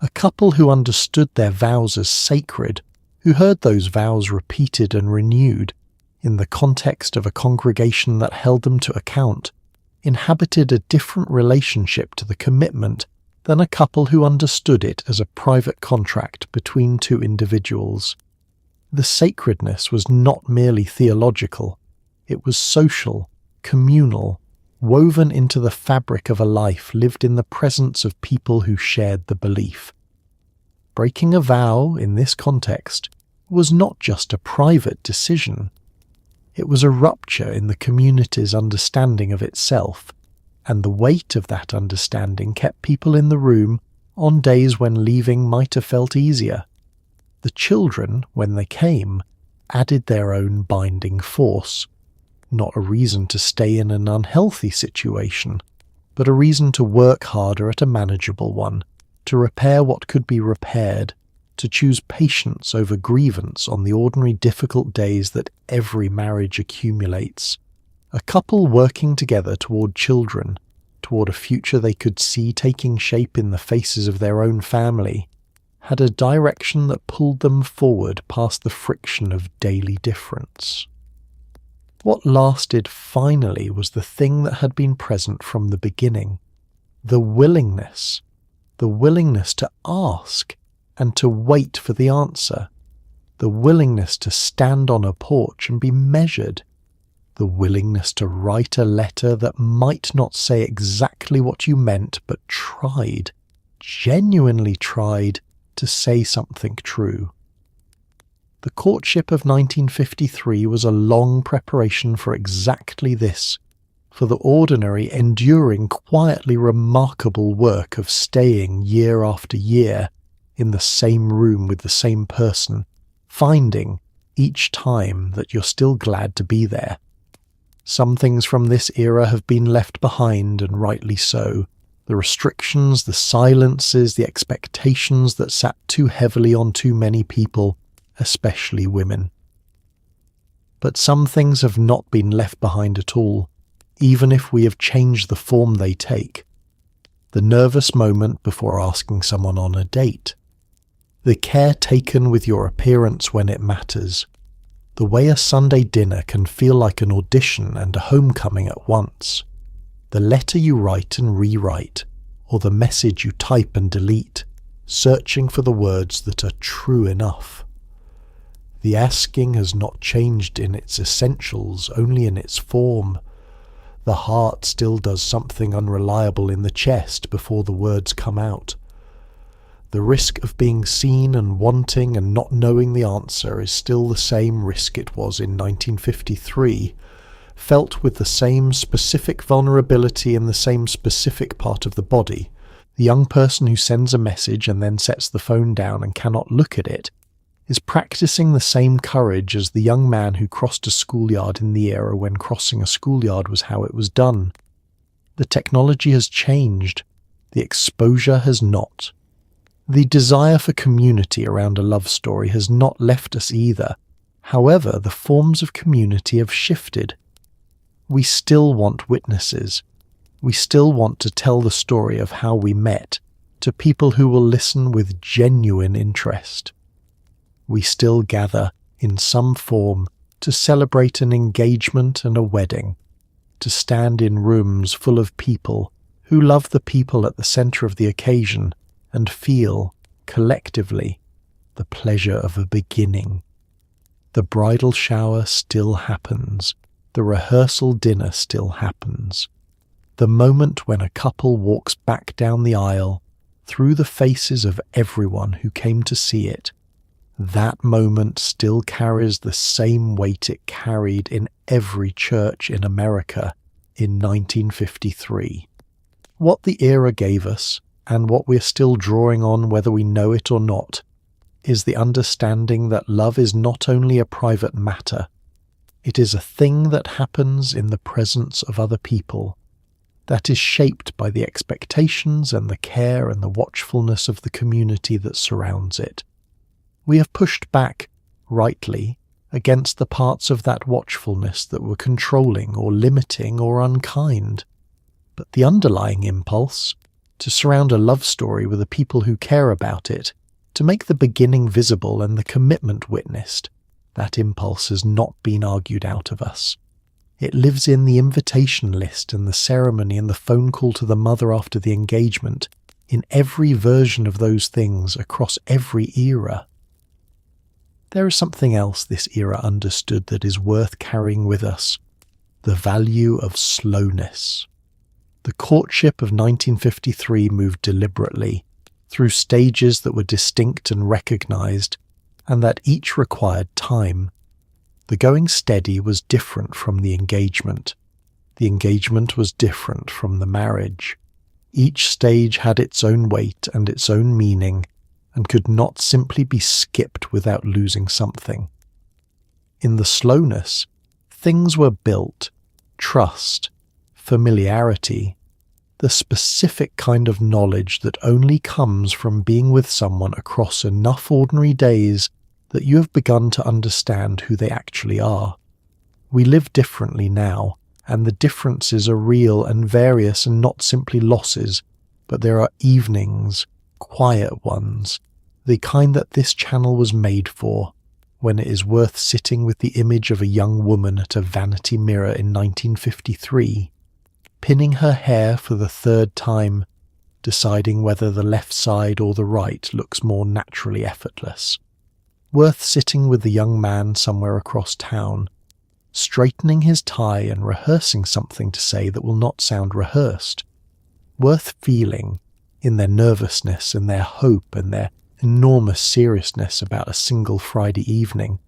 A couple who understood their vows as sacred, who heard those vows repeated and renewed, in the context of a congregation that held them to account, inhabited a different relationship to the commitment than a couple who understood it as a private contract between two individuals. The sacredness was not merely theological, it was social, communal, woven into the fabric of a life lived in the presence of people who shared the belief. Breaking a vow, in this context, was not just a private decision. It was a rupture in the community's understanding of itself, and the weight of that understanding kept people in the room on days when leaving might have felt easier. The children, when they came, added their own binding force, not a reason to stay in an unhealthy situation, but a reason to work harder at a manageable one, to repair what could be repaired, to choose patience over grievance on the ordinary difficult days that every marriage accumulates. A couple working together toward children, toward a future they could see taking shape in the faces of their own family, had a direction that pulled them forward past the friction of daily difference. What lasted finally was the thing that had been present from the beginning, the willingness to ask and to wait for the answer, the willingness to stand on a porch and be measured, the willingness to write a letter that might not say exactly what you meant but tried, genuinely tried, to say something true. The courtship of 1953 was a long preparation for exactly this, for the ordinary, enduring, quietly remarkable work of staying year after year in the same room with the same person, finding, each time, that you're still glad to be there. Some things from this era have been left behind, and rightly so. The restrictions, the silences, the expectations that sat too heavily on too many people, especially women. But some things have not been left behind at all, even if we have changed the form they take. The nervous moment before asking someone on a date. The care taken with your appearance when it matters. The way a Sunday dinner can feel like an audition and a homecoming at once. The letter you write and rewrite, or the message you type and delete, searching for the words that are true enough. The asking has not changed in its essentials, only in its form. The heart still does something unreliable in the chest before the words come out. The risk of being seen and wanting and not knowing the answer is still the same risk it was in 1953, felt with the same specific vulnerability in the same specific part of the body. The young person who sends a message and then sets the phone down and cannot look at it is practicing the same courage as the young man who crossed a schoolyard in the era when crossing a schoolyard was how it was done. The technology has changed. The exposure has not. The desire for community around a love story has not left us either. However, the forms of community have shifted. We still want witnesses. We still want to tell the story of how we met to people who will listen with genuine interest. We still gather in some form to celebrate an engagement and a wedding, to stand in rooms full of people who love the people at the center of the occasion and feel, collectively, the pleasure of a beginning. The bridal shower still happens. The rehearsal dinner still happens. The moment when a couple walks back down the aisle, through the faces of everyone who came to see it, that moment still carries the same weight it carried in every church in America in 1953. What the era gave us, and what we're still drawing on whether we know it or not, is the understanding that love is not only a private matter, it is a thing that happens in the presence of other people, that is shaped by the expectations and the care and the watchfulness of the community that surrounds it. We have pushed back, rightly, against the parts of that watchfulness that were controlling or limiting or unkind. But the underlying impulse, to surround a love story with the people who care about it, to make the beginning visible and the commitment witnessed, that impulse has not been argued out of us. It lives in the invitation list and the ceremony and the phone call to the mother after the engagement, in every version of those things across every era. There is something else this era understood that is worth carrying with us: the value of slowness. The courtship of 1953 moved deliberately, through stages that were distinct and recognised, and that each required time. The going steady was different from the engagement. The engagement was different from the marriage. Each stage had its own weight and its own meaning, and could not simply be skipped without losing something. In the slowness, things were built: trust, familiarity, the specific kind of knowledge that only comes from being with someone across enough ordinary days that you have begun to understand who they actually are. We live differently now, and the differences are real and various and not simply losses, but there are evenings, quiet ones, the kind that this channel was made for, when it is worth sitting with the image of a young woman at a vanity mirror in 1953, pinning her hair for the third time, deciding whether the left side or the right looks more naturally effortless. Worth sitting with the young man somewhere across town, straightening his tie and rehearsing something to say that will not sound rehearsed. Worth feeling, in their nervousness and their hope and their enormous seriousness about a single Friday evening,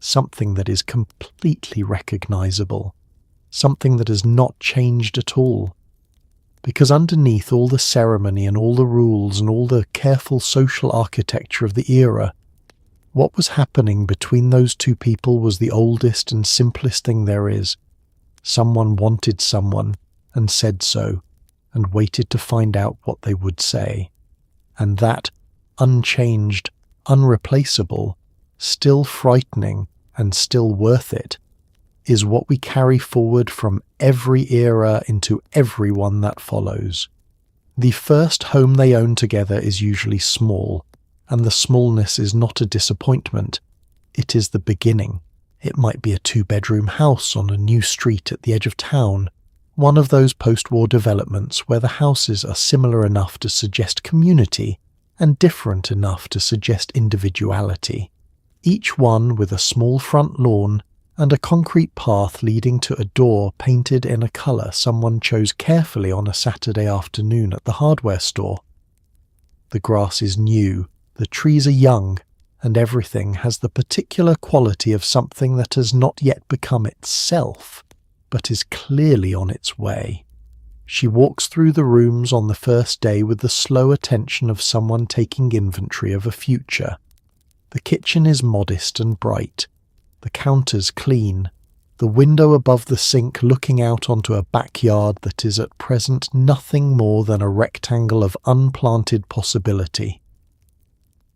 something that is completely recognisable, something that has not changed at all. Because underneath all the ceremony and all the rules and all the careful social architecture of the era, what was happening between those two people was the oldest and simplest thing there is. Someone wanted someone and said so, and waited to find out what they would say. And that, unchanged, unreplaceable, still frightening and still worth it, is what we carry forward from every era into every one that follows. The first home they own together is usually small, and the smallness is not a disappointment. It is the beginning. It might be a 2-bedroom house on a new street at the edge of town, one of those post-war developments where the houses are similar enough to suggest community and different enough to suggest individuality, each one with a small front lawn and a concrete path leading to a door painted in a colour someone chose carefully on a Saturday afternoon at the hardware store. The grass is new, the trees are young, and everything has the particular quality of something that has not yet become itself, but is clearly on its way. She walks through the rooms on the first day with the slow attention of someone taking inventory of a future. The kitchen is modest and bright, the counters clean, the window above the sink looking out onto a backyard that is at present nothing more than a rectangle of unplanted possibility.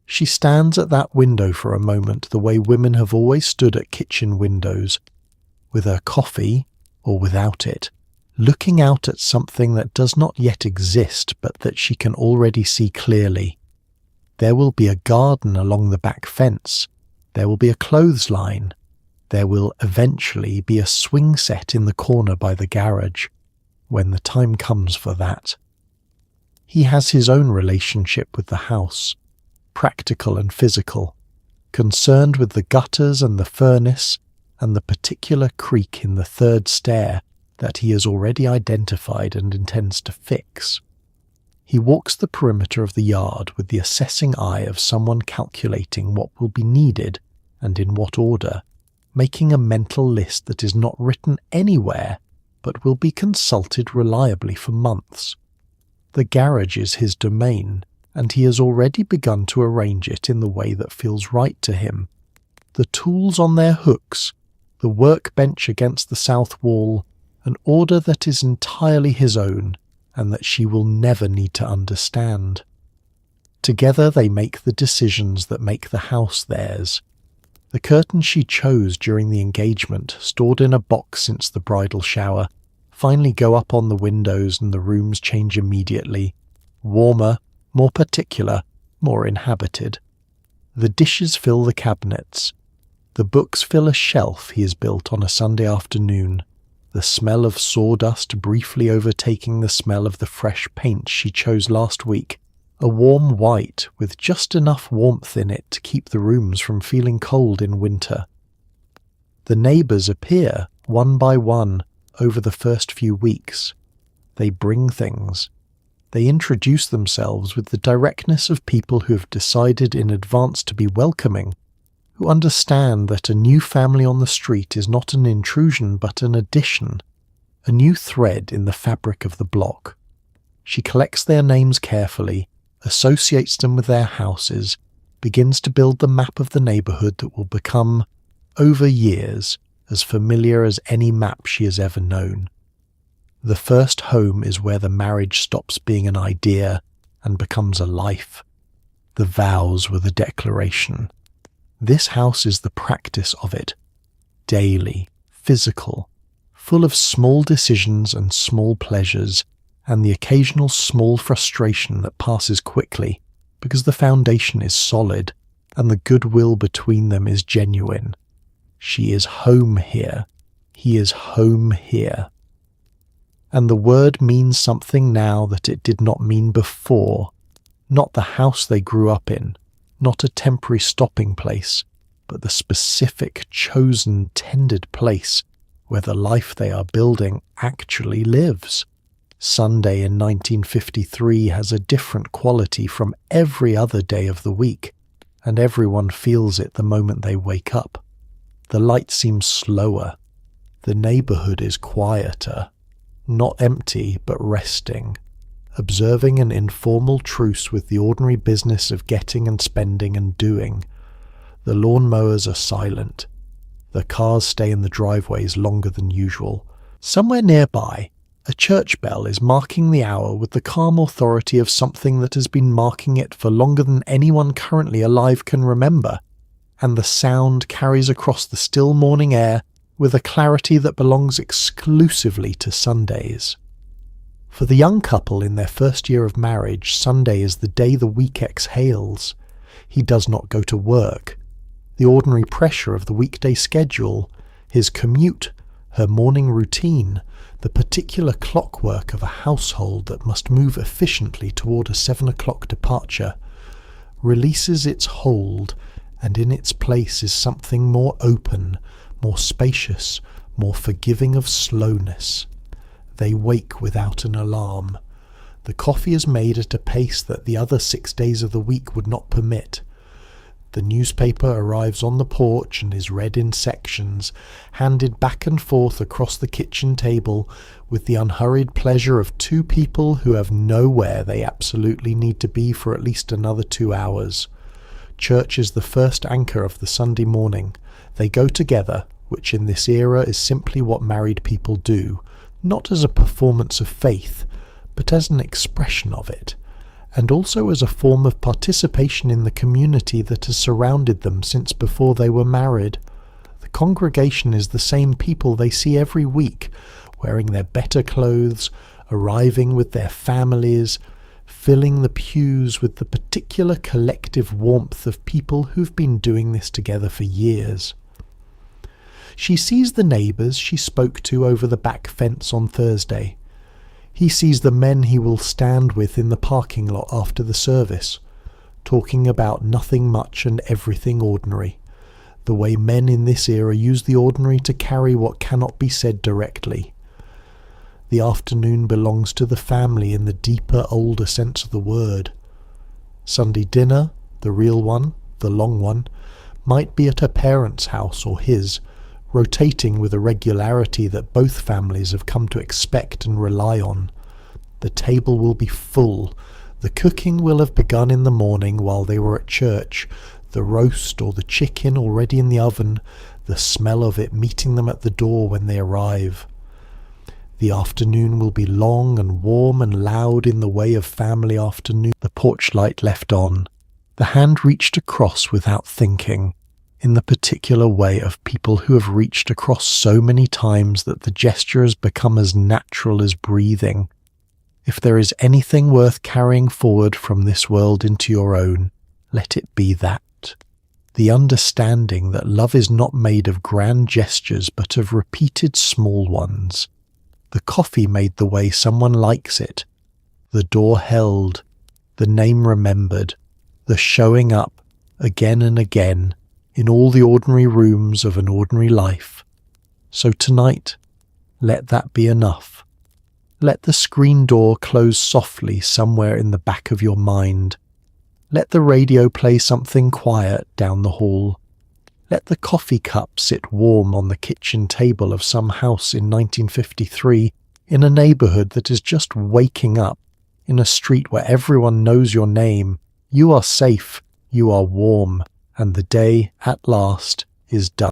She stands at that window for a moment the way women have always stood at kitchen windows, with her coffee, or without it, looking out at something that does not yet exist but that she can already see clearly. There will be a garden along the back fence. There will be a clothesline. There will eventually be a swing set in the corner by the garage, when the time comes for that. He has his own relationship with the house, practical and physical, concerned with the gutters and the furnace and the particular creak in the third stair that he has already identified and intends to fix. He walks the perimeter of the yard with the assessing eye of someone calculating what will be needed and in what order, making a mental list that is not written anywhere but will be consulted reliably for months. The garage is his domain, and he has already begun to arrange it in the way that feels right to him. The tools on their hooks, the workbench against the south wall, an order that is entirely his own and that she will never need to understand. Together they make the decisions that make the house theirs. The curtain she chose during the engagement, stored in a box since the bridal shower, finally go up on the windows and the rooms change immediately. Warmer, more particular, more inhabited. The dishes fill the cabinets. The books fill a shelf he has built on a Sunday afternoon, the smell of sawdust briefly overtaking the smell of the fresh paint she chose last week, a warm white with just enough warmth in it to keep the rooms from feeling cold in winter. The neighbours appear, one by one, over the first few weeks. They bring things. They introduce themselves with the directness of people who have decided in advance to be welcoming, who understand that a new family on the street is not an intrusion but an addition, a new thread in the fabric of the block. She collects their names carefully, associates them with their houses, begins to build the map of the neighbourhood that will become, over years, as familiar as any map she has ever known. The first home is where the marriage stops being an idea and becomes a life. The vows were the declaration. This house is the practice of it, daily, physical, full of small decisions and small pleasures, and the occasional small frustration that passes quickly because the foundation is solid and the goodwill between them is genuine. She is home here. He is home here. And the word means something now that it did not mean before. Not the house they grew up in, not a temporary stopping place, but the specific, chosen, tended place where the life they are building actually lives. Sunday in 1953 has a different quality from every other day of the week, and everyone feels it the moment they wake up. The light seems slower. The neighbourhood is quieter, not empty but resting, observing an informal truce with the ordinary business of getting and spending and doing. The lawnmowers are silent. The cars stay in the driveways longer than usual. Somewhere nearby, a church bell is marking the hour with the calm authority of something that has been marking it for longer than anyone currently alive can remember, and the sound carries across the still morning air with a clarity that belongs exclusively to Sundays. For the young couple in their first year of marriage, Sunday is the day the week exhales. He does not go to work. The ordinary pressure of the weekday schedule, his commute, her morning routine, the particular clockwork of a household that must move efficiently toward a 7 o'clock departure, releases its hold, and in its place is something more open, more spacious, more forgiving of slowness. They wake without an alarm. The coffee is made at a pace that the other 6 days of the week would not permit. The newspaper arrives on the porch and is read in sections, handed back and forth across the kitchen table with the unhurried pleasure of two people who have nowhere they absolutely need to be for at least another 2 hours. Church is the first anchor of the Sunday morning. They go together, which in this era is simply what married people do, not as a performance of faith, but as an expression of it, and also as a form of participation in the community that has surrounded them since before they were married. The congregation is the same people they see every week, wearing their better clothes, arriving with their families, filling the pews with the particular collective warmth of people who've been doing this together for years. She sees the neighbours she spoke to over the back fence on Thursday. He sees the men he will stand with in the parking lot after the service, talking about nothing much and everything ordinary, the way men in this era use the ordinary to carry what cannot be said directly. The afternoon belongs to the family in the deeper, older sense of the word. Sunday dinner, the real one, the long one, might be at her parents' house or his, rotating with a regularity that both families have come to expect and rely on. The table will be full, The cooking will have begun in the morning while they were at church, the roast or the chicken already in the oven, the smell of it meeting them at the door when they arrive. The afternoon will be long and warm and loud in the way of family afternoon, the porch light left on, the hand reached across without thinking, in the particular way of people who have reached across so many times that the gesture has become as natural as breathing. If there is anything worth carrying forward from this world into your own, let it be that. The understanding that love is not made of grand gestures but of repeated small ones. The coffee made the way someone likes it, the door held, the name remembered, the showing up again and again in all the ordinary rooms of an ordinary life. So tonight, let that be enough. Let the screen door close softly somewhere in the back of your mind. Let the radio play something quiet down the hall. Let the coffee cup sit warm on the kitchen table of some house in 1953 in a neighbourhood that is just waking up, in a street where everyone knows your name. You are safe, you are warm, and the day, at last, is done.